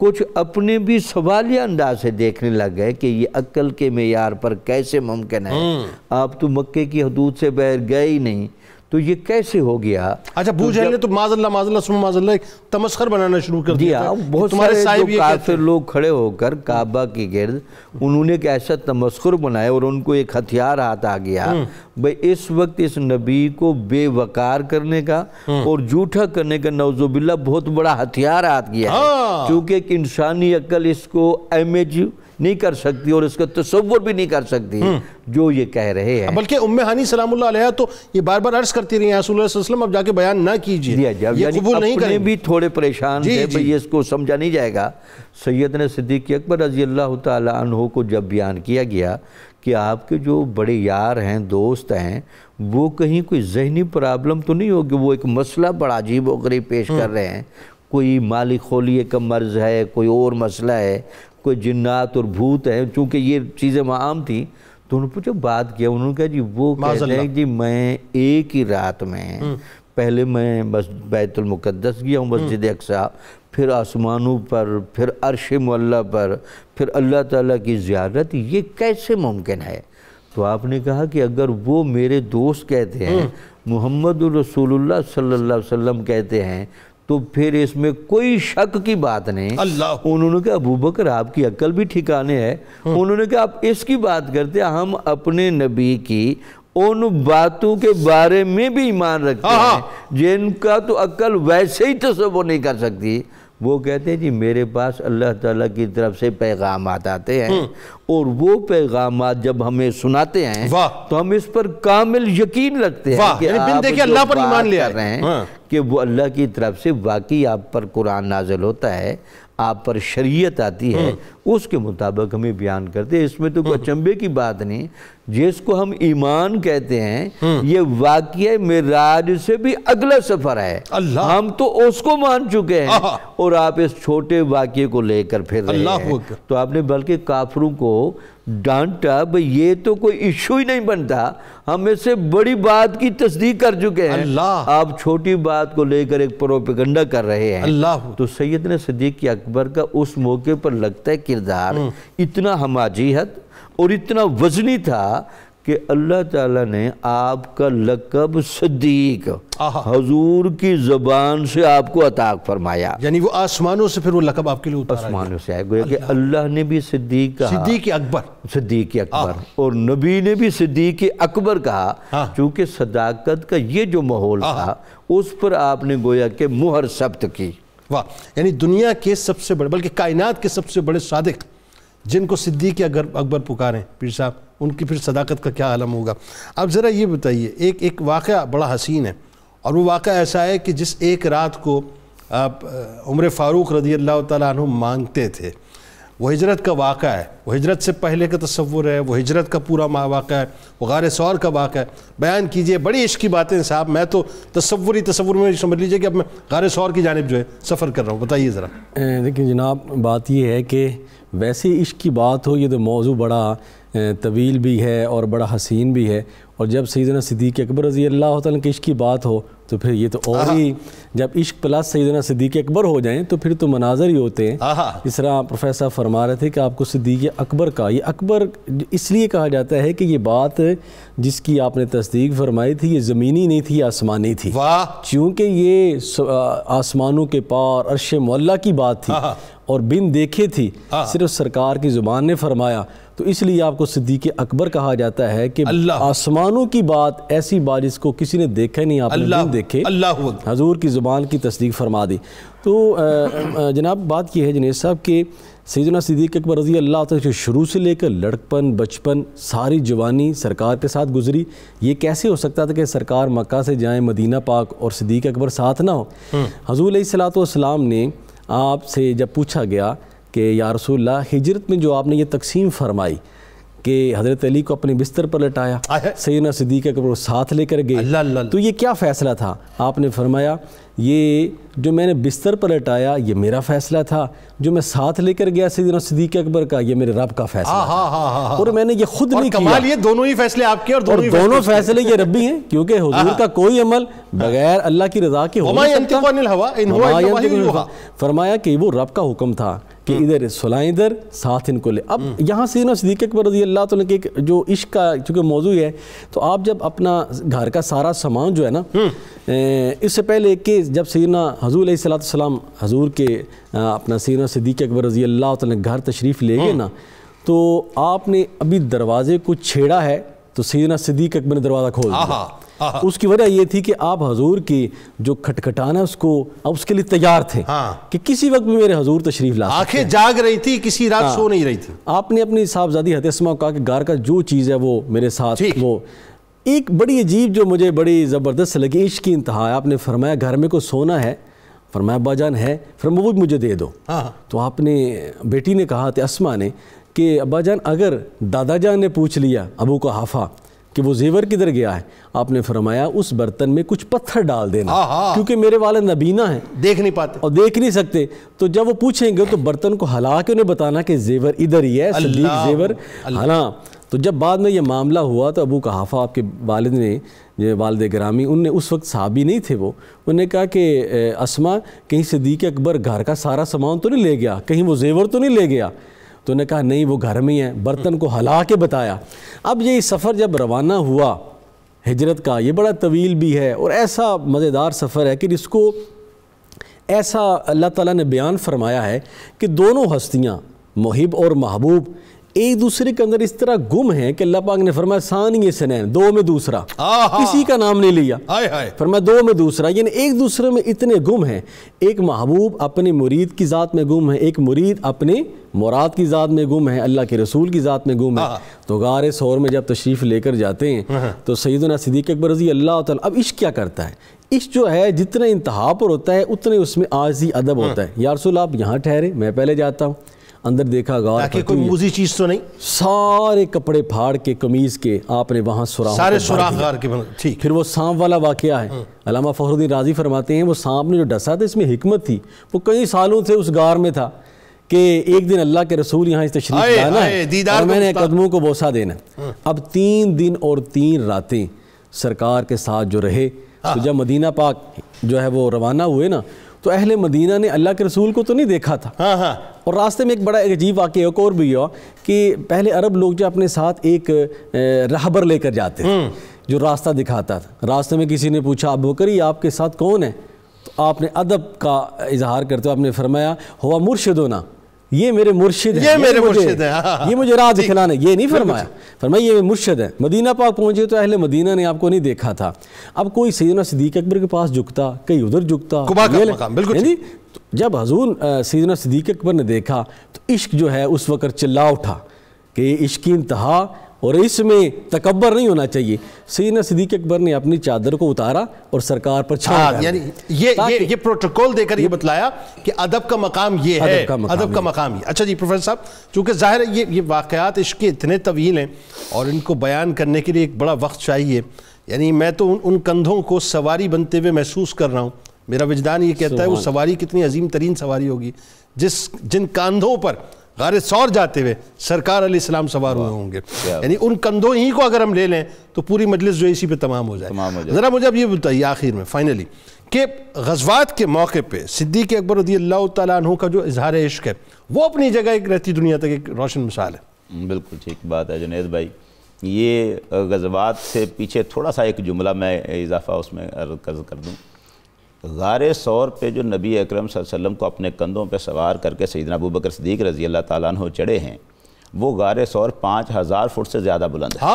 کچھ اپنے بھی سوالیہ انداز سے دیکھنے لگ گئے کہ یہ عقل کے معیار پر کیسے ممکن ہے، آپ تو مکے کی حدود سے باہر گئے ہی نہیں، تو یہ کیسے ہو گیا؟ اچھا ابو جہل نے تو معاذ اللہ سم معاذ اللہ ایک تمسخر بنانا شروع کر دیا تھا، بہت سارے جو کافر لوگ کھڑے ہو کر کعبہ کی گرد انہوں نے ایک ایسا تمسخر بنایا اور ان کو ایک ہتھیار ہاتھ آ گیا بھئی اس وقت اس نبی کو بے وقار کرنے کا اور جھوٹا کرنے کا نعوذ باللہ بہت بڑا ہتھیار ہاتھ گیا ہے، چونکہ ایک انسانی عقل اس کو امیج نہیں کر سکتی اور اس کا تصور بھی نہیں کر سکتی جو یہ کہہ رہے ہیں۔ بلکہ ام ہانی سلام اللہ علیہ تو یہ بار بار عرض کرتی رہی ہیں رسول اللہ صلی اللہ علیہ وسلم اب جا کے بیان نہ کیجئے، یہ قبول نہیں کریں، اپنے بھی تھوڑے پریشان تھے بھئی اس کو سمجھا نہیں جائے گا۔ سیدنا صدیق اکبر رضی اللہ تعالی عنہ کو جب بیان کیا گیا کہ آپ کے جو بڑے یار ہیں، دوست ہیں، وہ کہیں کوئی ذہنی پرابلم تو نہیں ہوگی، وہ ایک مسئلہ بڑا عجیب و غریب پیش کر رہے ہیں، کوئی مالی خولیے کا مرض ہے، کوئی اور مسئلہ ہے، کوئی جنات اور بھوت ہیں، چونکہ یہ چیزیں عام تھیں، تو انہوں نے پوچھا بات کیا، انہوں نے کہا جی وہ کہتے ہیں جی میں ایک ہی رات میں پہلے میں بس بیت المقدس گیا ہوں، مسجد اقصی، پھر آسمانوں پر، پھر عرش معلیٰ پر، پھر اللہ تعالیٰ کی زیارت، یہ کیسے ممکن ہے؟ تو آپ نے کہا کہ اگر وہ میرے دوست کہتے ہیں، محمد رسول اللہ صلی اللہ علیہ وسلم کہتے ہیں، تو پھر اس میں کوئی شک کی بات نہیں۔ انہوں نے کہا ابو بکر آپ کی عقل بھی ٹھکانے ہے، انہوں نے کہا آپ اس کی بات کرتے ہیں، ہم اپنے نبی کی ان باتوں کے بارے میں بھی ایمان رکھتے ہیں جن کا تو عقل ویسے ہی تصور نہیں کر سکتی۔ وہ کہتے ہیں جی میرے پاس اللہ تعالیٰ کی طرف سے پیغامات آتے ہیں اور وہ پیغامات جب ہمیں سناتے ہیں تو ہم اس پر کامل یقین رکھتے ہیں کہ آپ جو بات کر رہے ہیں کہ وہ اللہ کی طرف سے واقعی آپ پر قرآن نازل ہوتا ہے، آپ پر شریعت آتی ہے، اس کے مطابق ہمیں بیان کرتے ہیں، اس میں تو کوئی اچنبے کی بات نہیں۔ جس کو ہم ایمان کہتے ہیں یہ واقعہ معراج سے بھی اگلا سفر ہے، ہم تو اس کو مان چکے ہیں اور آپ اس چھوٹے واقعے کو لے کر پھر رہے ہیں۔ تو آپ نے بلکہ کافروں کو ڈانٹا بھئی یہ تو کوئی ایشو ہی نہیں بنتا، ہم اس سے بڑی بات کی تصدیق کر چکے ہیں، آپ چھوٹی بات کو لے کر ایک پروپیگنڈا کر رہے ہیں۔ تو سیدنا صدیق اکبر کا اس موقع پر لگتا ہے کردار اتنا ہماجیت اور اتنا وزنی تھا کہ اللہ تعالیٰ نے آپ کا لقب صدیق حضور کی زبان سے آپ کو عطا فرمایا، یعنی وہ آسمانوں سے پھر وہ لقب آپ کے لیے اتارا گیا، آسمانوں سے آئے گویا کہ اللہ نے بھی صدیق کہا، صدیق اکبر، اور نبی نے بھی صدیق اکبر کہا، چونکہ صداقت کا یہ جو ماحول تھا اس پر آپ نے گویا کہ مہر ثبت کی۔ واہ، یعنی دنیا کے سب سے بڑے بلکہ کائنات کے سب سے بڑے صادق جن کو صدیق اکبر پکاریں پیر صاحب، ان کی پھر صداقت کا کیا عالم ہوگا۔ اب ذرا یہ بتائیے، ایک واقعہ بڑا حسین ہے، اور وہ واقعہ ایسا ہے کہ جس ایک رات کو عمر فاروق رضی اللہ تعالیٰ عنہ مانگتے تھے، وہ ہجرت کا واقعہ ہے، وہ ہجرت سے پہلے کا تصور ہے، وہ ہجرت کا پورا واقعہ ہے، وہ غار ثور کا واقعہ ہے۔ بیان کیجئے، بڑی عشق کی باتیں صاحب، میں تو تصور میں سمجھ لیجئے کہ اب میں غار ثور کی جانب جو ہے سفر کر رہا ہوں، بتائیے ذرا۔ دیکھیں جناب، بات یہ ہے کہ ویسے عشق کی بات ہو، یہ تو موضوع بڑا طویل بھی ہے اور بڑا حسین بھی ہے، اور جب سیدنا صدیق اکبر رضی اللہ تعالیٰ کی عشق کی بات ہو تو پھر یہ تو اور ہی، جب عشق پلس سیدنا صدیق اکبر ہو جائیں تو پھر تو مناظر ہی ہوتے ہیں۔ اس طرح پروفیسر فرما رہے تھے کہ آپ کو صدیق اکبر کا، یہ اکبر اس لیے کہا جاتا ہے کہ یہ بات جس کی آپ نے تصدیق فرمائی تھی یہ زمینی نہیں تھی، آسمانی تھی، چونکہ یہ آسمانوں کے پار عرش معلیٰ کی بات تھی اور بن دیکھے تھی، صرف سرکار کی زبان نے فرمایا، تو اس لیے آپ کو صدیق اکبر کہا جاتا ہے کہ آسمانوں کی بات، ایسی بات جس کو کسی نے دیکھا نہیں، آپ نے بن دیکھے، حضور کی زبان کی تصدیق فرما دی۔ تو جناب بات یہ ہے جنید صاحب کہ سیدنا صدیق اکبر رضی اللہ تعالیٰ شروع سے لے کر لڑکپن، بچپن، ساری جوانی سرکار کے ساتھ گزری، یہ کیسے ہو سکتا تھا کہ سرکار مکہ سے جائیں مدینہ پاک اور صدیق اکبر ساتھ نہ ہو؟ حضور علیہ السلام نے آپ سے جب پوچھا گیا کہ یا رسول اللہ ہجرت میں جو آپ نے یہ تقسیم فرمائی کہ حضرت علی کو اپنے بستر پر لٹایا، سیدنا صدیق اکبر کو ساتھ لے کر گئے۔ تو یہ کیا فیصلہ تھا؟ آپ نے فرمایا یہ جو میں نے بستر پر لٹایا یہ میرا فیصلہ تھا، جو میں ساتھ لے کر گیا سیدنا صدیق اکبر کا یہ میرے رب کا فیصلہ تھا، اور میں نے یہ خود نہیں کیا۔ کمال یہ دونوں ہی فیصلے آپ کے اور دونوں فیصلے یہ ربی ہیں، کیونکہ حضور کا کوئی عمل بغیر اللہ کی رضا کے ہو نہیں سکتا۔ فرمایا کہ وہ رب کا حکم تھا کہ ادھر سلائیں ادھر، ساتھ ان کو لے۔ اب یہاں سیدنا صدیق اکبر رضی اللہ تعالیٰ کے جو عشق کا چونکہ موضوع ہے، تو آپ جب اپنا گھر کا سارا سامان جو ہے نا، اس سے پہلے کہ جب سیدنا حضور علیہ الصلوۃ والسلام حضور کے اپنا سیدنا صدیق اکبر رضی اللہ تعالیٰ گھر تشریف لے گئے نا، تو آپ نے ابھی دروازے کو چھیڑا ہے تو سیدنا صدیق اکبر نے دروازہ کھول دیا۔ اس کی وجہ یہ تھی کہ آپ حضور کی جو کھٹکھٹانا اس کو اب اس کے لیے تیار تھے کہ کسی وقت بھی میرے حضور تشریف لا سکتے ہیں۔ آنکھیں جاگ رہی تھی، کسی رات سو نہیں رہی تھی۔ آپ نے اپنی صاحبزادی حضرت اسماء کو کہا کہ گھر کا جو چیز ہے وہ میرے ساتھ، وہ ایک بڑی عجیب جو مجھے بڑی زبردست لگی، عشق کی انتہا ہے۔ آپ نے فرمایا گھر میں کو سونا ہے؟ فرمایا ابا جان ہے۔ فرمایا وہ بھی مجھے دے دو۔ تو آپ نے بیٹی نے کہا تھا اسماء نے کہ ابا جان اگر دادا جان نے پوچھ لیا ابو کو حافا کہ وہ زیور کدھر گیا ہے، آپ نے فرمایا اس برتن میں کچھ پتھر ڈال دینا، کیونکہ میرے والد نبینا ہیں، دیکھ نہیں پاتے اور دیکھ نہیں سکتے، تو جب وہ پوچھیں گے تو برتن کو ہلا کے انہیں بتانا کہ زیور ادھر ہی ہے، صدیق زیور ہلا۔ تو جب بعد میں یہ معاملہ ہوا تو ابو قحافہ آپ کے والد نے، یہ والد گرامی، ان نے اس وقت صحابی نہیں تھے، وہ انہوں نے کہا کہ اسماء کہیں صدیق اکبر گھر کا سارا سامان تو نہیں لے گیا، کہیں وہ زیور تو نہیں لے گیا؟ تو انہوں نے کہا نہیں وہ گھر میں ہی ہے، برتن کو ہلا کے بتایا۔ اب یہ سفر جب روانہ ہوا ہجرت کا، یہ بڑا طویل بھی ہے اور ایسا مزیدار سفر ہے کہ جس کو ایسا اللہ تعالیٰ نے بیان فرمایا ہے کہ دونوں ہستیاں محب اور محبوب ایک دوسرے کے اندر اس طرح گم ہیں کہ اللہ پاک نے فرمایا ثانی سنین، دو میں دوسرا، کسی کا نام نہیں لیا، فرمایا دو میں دوسرا، یعنی ایک دوسرے میں اتنے گم ہیں۔ ایک محبوب اپنے مرید کی ذات میں گم ہے، ایک مرید اپنے مراد کی ذات میں گم ہے، اللہ کے رسول کی ذات میں گم ہے۔ تو غار ثور میں جب تشریف لے کر جاتے ہیں تو سیدنا صدیق اکبر رضی اللہ تعالیٰ، اب عشق کیا کرتا ہے؟ عشق جو ہے جتنا انتہا پر ہوتا ہے اتنے اس میں عاجزی ادب ہوتا ہے۔ یا رسول آپ یہاں ٹھہرے، میں پہلے جاتا ہوں۔ اندر دیکھا غار تاکہ کوئی موزی چیز تو نہیں، سارے کپڑے پھاڑ کے قمیض کے آپ نے وہاں سارے سوراخ غار کے ٹھیک۔ پھر وہ سانپ والا واقعہ ہے، علامہ فخر الدین رازی فرماتے ہیں وہ سانپ نے جو ڈسا تھا اس میں حکمت تھی، وہ کئی سالوں سے اس غار میں تھا کہ ایک دن اللہ کے رسول یہاں اس تشریف لانا ہے اور میں نے قدموں کو بوسہ دینا۔ اب 3 دن اور 3 راتیں سرکار کے ساتھ جو رہے، تو جب مدینہ پاک جو ہے وہ روانہ ہوئے نا، تو اہل مدینہ نے اللہ کے رسول کو تو نہیں دیکھا تھا، اور راستے میں ایک بڑا عجیب واقعہ ایک اور بھی ہوا کہ پہلے عرب لوگ جو اپنے ساتھ ایک رہبر لے کر جاتے تھے جو راستہ دکھاتا تھا۔ راستے میں کسی نے پوچھا ابو بکر یہ آپ کے ساتھ کون ہے؟ تو آپ نے ادب کا اظہار کرتے ہوئے آپ نے فرمایا ہوا مرشدنا، یہ میرے مرشد ہیں، یہ مجھے راہ دکھلانا، یہ نہیں فرمایا، فرمایا یہ مرشد ہے۔ مدینہ پاک پہنچے تو اہل مدینہ نے آپ کو نہیں دیکھا تھا۔ اب کوئی سیدنا صدیق اکبر کے پاس جھکتا، کئی ادھر جھکتا، جب حضور سیدنا صدیق اکبر نے دیکھا تو عشق جو ہے اس وقت چلا اٹھا کہ عشق کی انتہا، اور اس میں تکبر نہیں ہونا چاہیے۔ سیدنا صدیق اکبر نے اپنی چادر کو اتارا اور سرکار پر چھاڑا، یعنی یہ پروٹوکول دے کر یہ بتلایا کہ ادب کا مقام یہ ہے، ادب کا مقام یہ۔ اچھا جی پروفیسر صاحب، چونکہ ظاہر ہے یہ واقعات عشق کے اتنے طویل ہیں اور ان کو بیان کرنے کے لیے ایک بڑا وقت چاہیے، یعنی میں تو ان کندھوں کو سواری بنتے ہوئے محسوس کر رہا ہوں، میرا وجدان یہ کہتا ہے وہ سواری کتنی عظیم ترین سواری ہوگی جن کاندھوں پر غار ثور جاتے ہوئے سرکار علیہ السلام سوار ہوئے ہوں گے، یعنی ان کندھوں ہی کو اگر ہم لے لیں تو پوری مجلس جو اسی پہ تمام ہو جائے۔ ذرا مجھے اب یہ بتائیے آخر میں فائنلی کہ غزوات کے موقع پہ صدیق اکبر رضی اللہ تعالیٰ عنہ کا جو اظہار عشق ہے وہ اپنی جگہ ایک رہتی دنیا تک ایک روشن مثال ہے۔ بالکل ٹھیک بات ہے جنید بھائی۔ یہ غزوات سے پیچھے تھوڑا سا ایک جملہ میں اضافہ اس میں عرض کر دوں۔ غار ثور پہ جو نبی اکرم صلی اللہ علیہ وسلم کو اپنے کندھوں پہ سوار کر کے سیدنا ابوبکر صدیق رضی اللہ تعالیٰ عنہ چڑھے ہیں، وہ غار ثور 5000 فٹ سے زیادہ بلند ہے،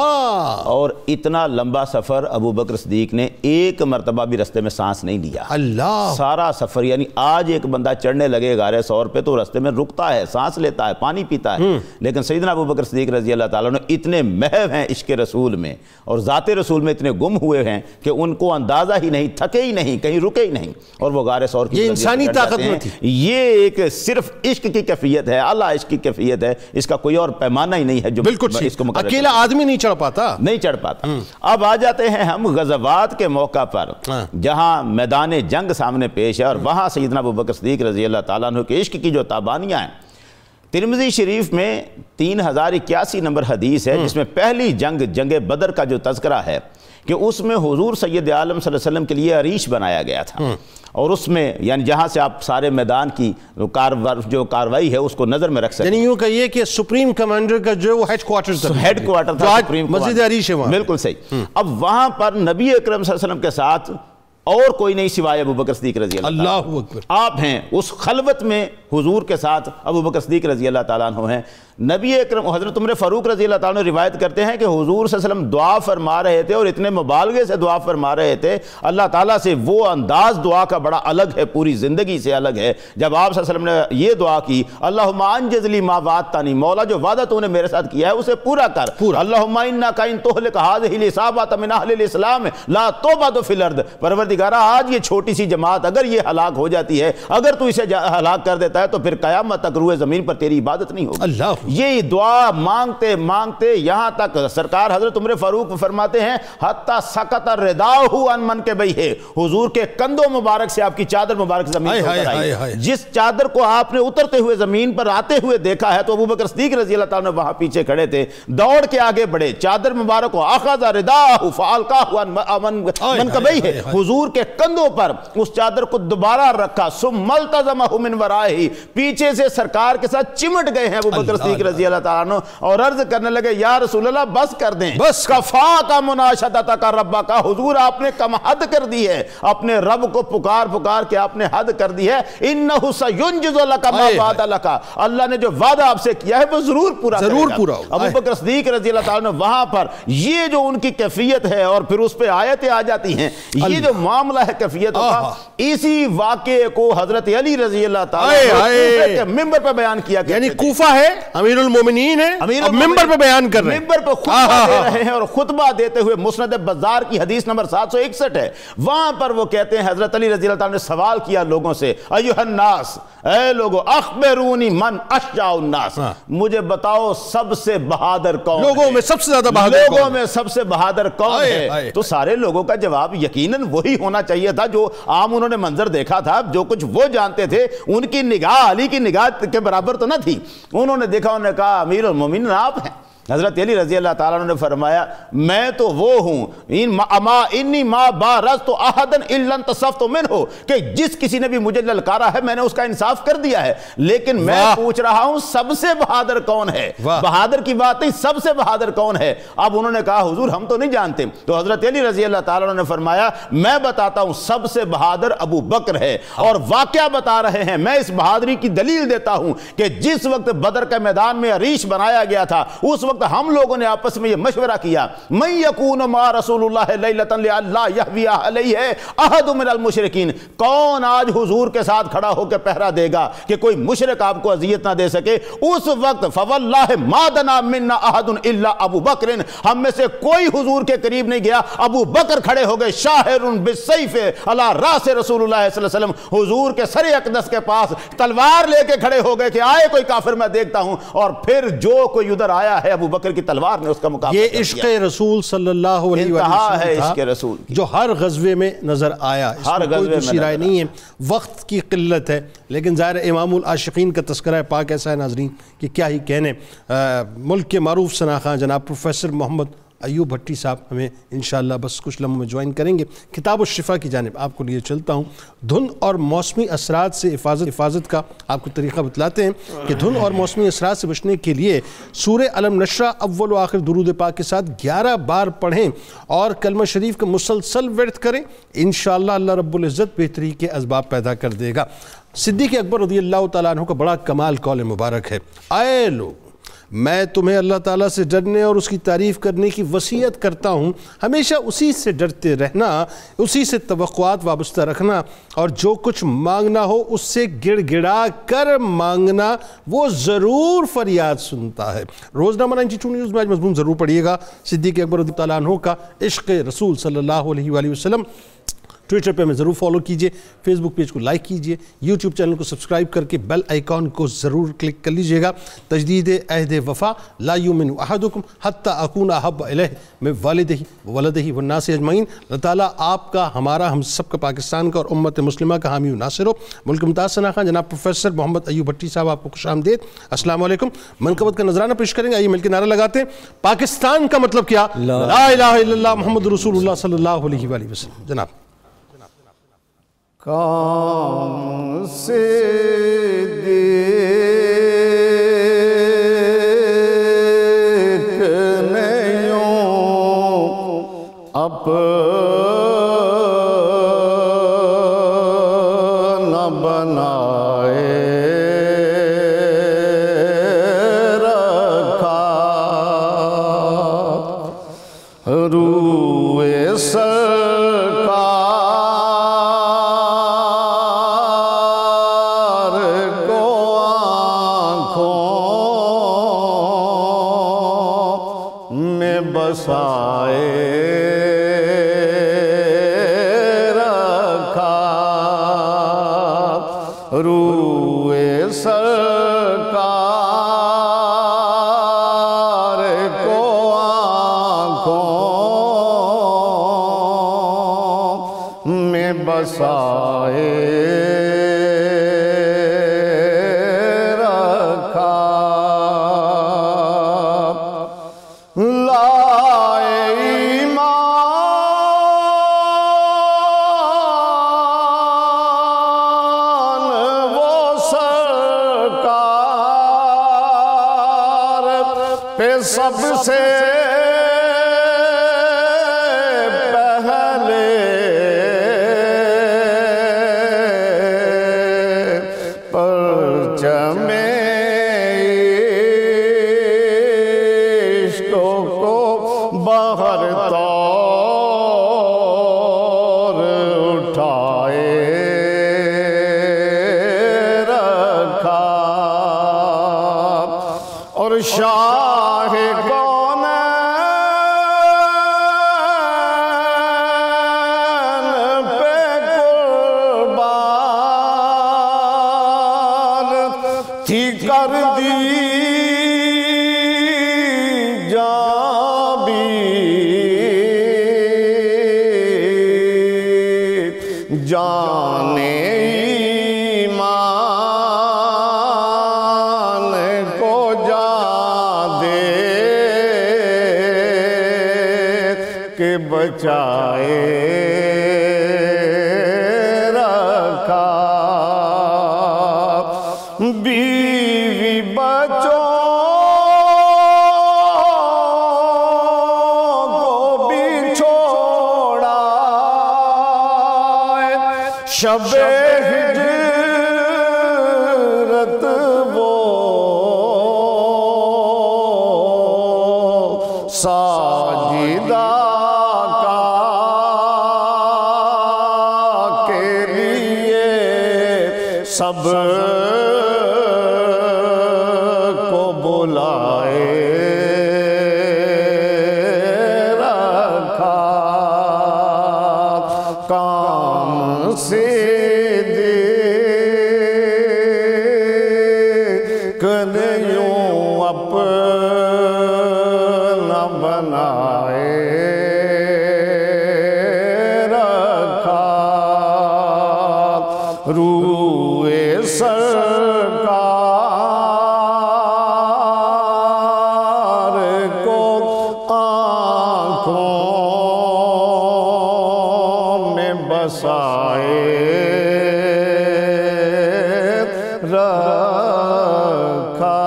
اور اتنا لمبا سفر ابوبکر صدیق نے ایک مرتبہ بھی رستے میں سانس نہیں لیا۔ اللہ، سارا سفر، یعنی آج ایک بندہ چڑھنے لگے غار ثور پہ تو رستے میں رکتا ہے، سانس لیتا ہے، پانی پیتا ہے، لیکن سیدنا ابوبکر صدیق رضی اللہ تعالیٰ عنہ اتنے محو ہیں عشق رسول میں اور ذات رسول میں اتنے گم ہوئے ہیں کہ ان کو اندازہ ہی نہیں، تھکے ہی نہیں، کہیں رکے ہی نہیں، اور وہ غار ثور کی یہ انسانی طاقت میں تھی۔ یہ ایک صرف عشق کی کیفیت ہے، اعلیٰ عشق کی کیفیت ہے، اس کا کوئی اور پیمانہ ہی نہیں ہے جو بالکل اس کو مقرر اکیلا آدمی نہیں چڑھ پاتا، نہیں چڑھ پاتا۔ اب آ جاتے ہیں ہم غزوات کے موقع پر جہاں میدان جنگ سامنے پیش ہے، اور وہاں سیدنا ابوبکر صدیق رضی اللہ تعالیٰ عنہ کے عشق کی جو تابانیاں ہیں۔ ترمذی شریف میں 3081 نمبر حدیث ہے جس میں پہلی جنگ بدر کا جو تذکرہ ہے کہ اس میں حضور سید عالم صلی اللہ علیہ وسلم کے لیے عریش بنایا گیا تھا، اور اس میں یعنی جہاں سے آپ سارے میدان کی جو کاروائی ہے اس کو نظر میں رکھ سکتے ہیں، یعنی یوں کہیے کہ سپریم کمانڈر کا جو وہ ہیڈ کوارٹر تھا مسجد عریش ہے وہاں، بالکل صحیح۔ اب وہاں پر نبی اکرم صلی اللہ علیہ وسلم کے ساتھ اور کوئی نہیں سوائے ابوبکر صدیق رضی اللہ اکبر، آپ ہیں اس خلوت میں حضور کے ساتھ ابوبکر صدیق رضی اللہ تعالیٰ عنہ ہیں۔ نبی اکرم حضرت عمر فاروق رضی اللہ تعالیٰ عنہ روایت کرتے ہیں کہ حضور صلی اللہ علیہ وسلم دعا فرما رہے تھے، اور اتنے مبالغے سے دعا فرما رہے تھے، اللہ تعالیٰ سے وہ انداز دعا کا بڑا الگ ہے، پوری زندگی سے الگ ہے۔ جب آپ صلی اللہ علیہ وسلم نے یہ دعا کی، اللہم انجز لی ما وعدتنی، مولا جو وعدہ تو نے میرے ساتھ کیا ہے اسے پورا کر، اللہم انک ان تہلک ہذہ العصابۃ من اہل الاسلام لا تبعد فی الارض، پروردگارا آج یہ چھوٹی سی جماعت اگر یہ ہلاک ہو جاتی ہے، اگر تو اسے ہلاک کر دیتا ہے تو پھر قیامت تک روئے زمین پر تیری عبادت نہیں ہوگی۔ اللہ، یہ دعا مانگتے مانگتے یہاں تک سرکار حضرت عمر فاروق فرماتے ہیں حتی سقط رداہ عن منکبیہ، حضور کے کندھوں مبارک سے آپ کی چادر مبارک زمین پر اتر آئی۔ جس چادر کو آپ نے اترتے ہوئے زمین پر آتے ہوئے دیکھا ہے تو ابوبکر صدیق رضی اللہ تعالیٰ وہاں پیچھے کھڑے تھے، دوڑ کے آگے بڑھے، چادر مبارک کو اخذ رداہ فالقاہ عن منکبیہ، حضور کے کندھوں پر اس چادر کو دوبارہ رکھا، ثم التزمہ من ورائہ، پیچھے سے سرکار کے ساتھ چمٹ گئے ہیں ابوبکر صدیق رضی اللہ تعالیٰ عنہ، اور عرض کرنے لگے یا رسول اللہ بس کر دیں، بس کفاک مناشدتک ربک، حضور آپ نے کم حد کر دی ہے، اپنے رب کو پکار پکار کے آپ نے حد کر دی ہے، انہ سینجز لک ما وعد لک، اللہ نے جو وعدہ آپ سے کیا ہے وہ ضرور پورا کرے گا۔ ابوبکر صدیق رضی اللہ تعالیٰ عنہ وہاں پر یہ جو ان کی کیفیت ہے، اور پھر اس پہ آیتیں آ جاتی ہیں، یہ جو معاملہ ہے کیفیت کا، اسی واقعے کو حضرت علی رضی اللہ تعالیٰ عنہ ممبر پہ بیان کیا، یعنی کوفہ ہے، امیر المومنین ہے، اب ممبر پہ بیان کر رہے ہیں، ممبر پہ خطبہ دے رہے ہیں، اور خطبہ دیتے ہوئے مسند بزار کی حدیث نمبر 761 ہے، وہاں پر وہ کہتے ہیں حضرت علی رضی اللہ تعالیٰ نے سوال کیا لوگوں سے، ایھا الناس، اے لوگو، اخبرونی من اشجاع الناس، مجھے بتاؤ سب سے بہادر کون ہے، لوگوں میں سب سے زیادہ بہادر کون ہے، لوگوں میں سب سے بہادر کون ہے؟ تو سارے لوگوں کا جواب یقیناً وہی ہونا چاہیے تھا جو عام انہوں نے منظر دیکھا تھا، جو کچھ وہ جانتے تھے، ان کی نگاہ علی کی نگاہ کے برابر تو نہ تھی، انہوں نے دیکھا، انہوں نے کہا امیر المومنین آپ ہیں۔ حضرت علی رضی اللہ تعالیٰ عنہ نے فرمایا میں تو وہ ہوں انی ما بارزت احدا الا انتصفت منہ، کہ جس کسی نے بھی مجھے للکارا ہے میں نے اس کا انصاف کر دیا ہے، لیکن میں پوچھ رہا ہوں سب سے بہادر کون ہے؟ بہادر کی بات نہیں، سب سے بہادر کون ہے؟ اب انہوں نے کہا حضور ہم تو نہیں جانتے، تو حضرت علی رضی اللہ تعالیٰ عنہ نے فرمایا میں بتاتا ہوں سب سے بہادر ابو بکر ہے، اور واقعہ بتا رہے ہیں، میں اس بہادری کی دلیل دیتا ہوں کہ جس وقت بدر کے میدان میں عریش بنایا گیا تھا اس وقت ہم لوگوں نے آپس میں یہ مشورہ کیا، من یکون مع رسول اللہ لیلۃ لئلا یحوی علیہ احد من المشرکین، کون آج حضور کے ساتھ کھڑا ہو کے پہرا دے گا کہ کوئی مشرک آپ کو اذیت نہ دے سکے؟ اس وقت فواللہ ما دنا منا احد الا ابو بکر، ہم میں سے کوئی حضور کے قریب نہیں گیا، ابو بکر کھڑے ہو گئے شاہر بالسیف علی راس رسول اللہ صلی اللہ علیہ وسلم، حضور کے سر اقدس کے پاس تلوار لے کے کھڑے ہو گئے کہ آئے کوئی کافر میں دیکھتا ہوں، اور پھر جو کوئی ادھر آیا ہے ابو بکر کی تلوار نے اس کا مقابلہ یہ عشق رسول صلی اللہ علیہ وسلم ہے، عشق رسول جو ہر غزوے میں نظر آیا، اس میں کوئی دوسری رائے نہیں ہے، وقت کی قلت ہے، لیکن ظاہر امام العاشقین کا تذکرہ پاک ایسا ہے ناظرین کہ کیا ہی کہنے۔ ملک کے معروف ثناخواں جناب پروفیسر محمد ایوب بھٹی صاحب ہمیں انشاءاللہ بس کچھ لمحوں میں جوائن کریں گے۔ کتاب الشفا کی جانب آپ کو لیے چلتا ہوں، دھند اور موسمی اثرات سے حفاظت کا آپ کو طریقہ بتلاتے ہیں کہ دھند اور موسمی اثرات سے بچنے کے لیے سورہ علم نشرہ اول و آخر درود پاک کے ساتھ 11 بار پڑھیں اور کلمہ شریف کا مسلسل ورد کریں، انشاءاللہ اللہ رب العزت بہتری کے اسباب پیدا کر دے گا۔ صدیق اکبر رضی اللہ تعالیٰ عنہ کا بڑا کمال قول مبارک ہے، اے لوگ میں تمہیں اللہ تعالیٰ سے ڈرنے اور اس کی تعریف کرنے کی وصیت کرتا ہوں، ہمیشہ اسی سے ڈرتے رہنا، اسی سے توقعات وابستہ رکھنا، اور جو کچھ مانگنا ہو اس سے گڑ گڑا کر مانگنا، وہ ضرور فریاد سنتا ہے۔ روزنامہ 92 نیوز میں آج مضمون ضرور پڑھیے گا، صدیق اکبر رضی اللہ عنہ کا عشق رسول صلی اللہ علیہ وآلہ وسلم۔ ٹویٹر پہ ہمیں ضرور فالو کیجیے, فیس بک پیج کو لائک کیجیے, یوٹیوب چینل کو سبسکرائب کر کے بیل آئیکن کو ضرور کلک کر لیجیے گا. تجدید عہد وفا لا یؤمن احدکم حتی اکون احب الیہ من والدہ وولدہ والناس اجمعین. اللہ تعالیٰ آپ کا, ہمارا, ہم سب کا, پاکستان کا اور امت مسلمہ کا حامی و ناصر ہو. ملک ممتاز ثنا خان جناب پروفیسر محمد ایوب بھٹی صاحب, آپ کو خوش آمدید. السلام علیکم. منقبت کا نذرانہ پیش کریں گے, آئیے مل کے نعرہ لگاتے ہیں. پاکستان کا مطلب کیا؟ لا الہ الا اللہ محمد رسول اللہ صلی اللہ علیہ وآلہ وسلم. جناب کام سے دیکھنے یوں اپنا بنائے رکھا, روئے سرکار کو آنکھوں میں بسائے رکھا, روئے سرکار کو آنکھوں میں بسائے رکھا. لائے ایمان وہ سرکار پہ سب سے پہلے پرچم عشق کو باہر طور اٹھائے رکھا, اور شاہ کونین پہ قربان تھی کر دی جاں بھی, جان ایمان کو جان دے کے بچائے رکھا. بیوی بچوں کو بھی چھوڑا, شب ہجرت وہ ساجدہ کا کے لیے سب کو بلائے رکھا. کام سے دیکھنے یوں اپنا بنائے رکھا, روئے سرکار کو آنکھوں میں بسائے رکھا.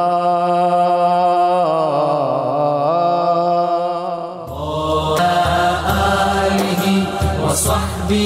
آلہ وصحبہ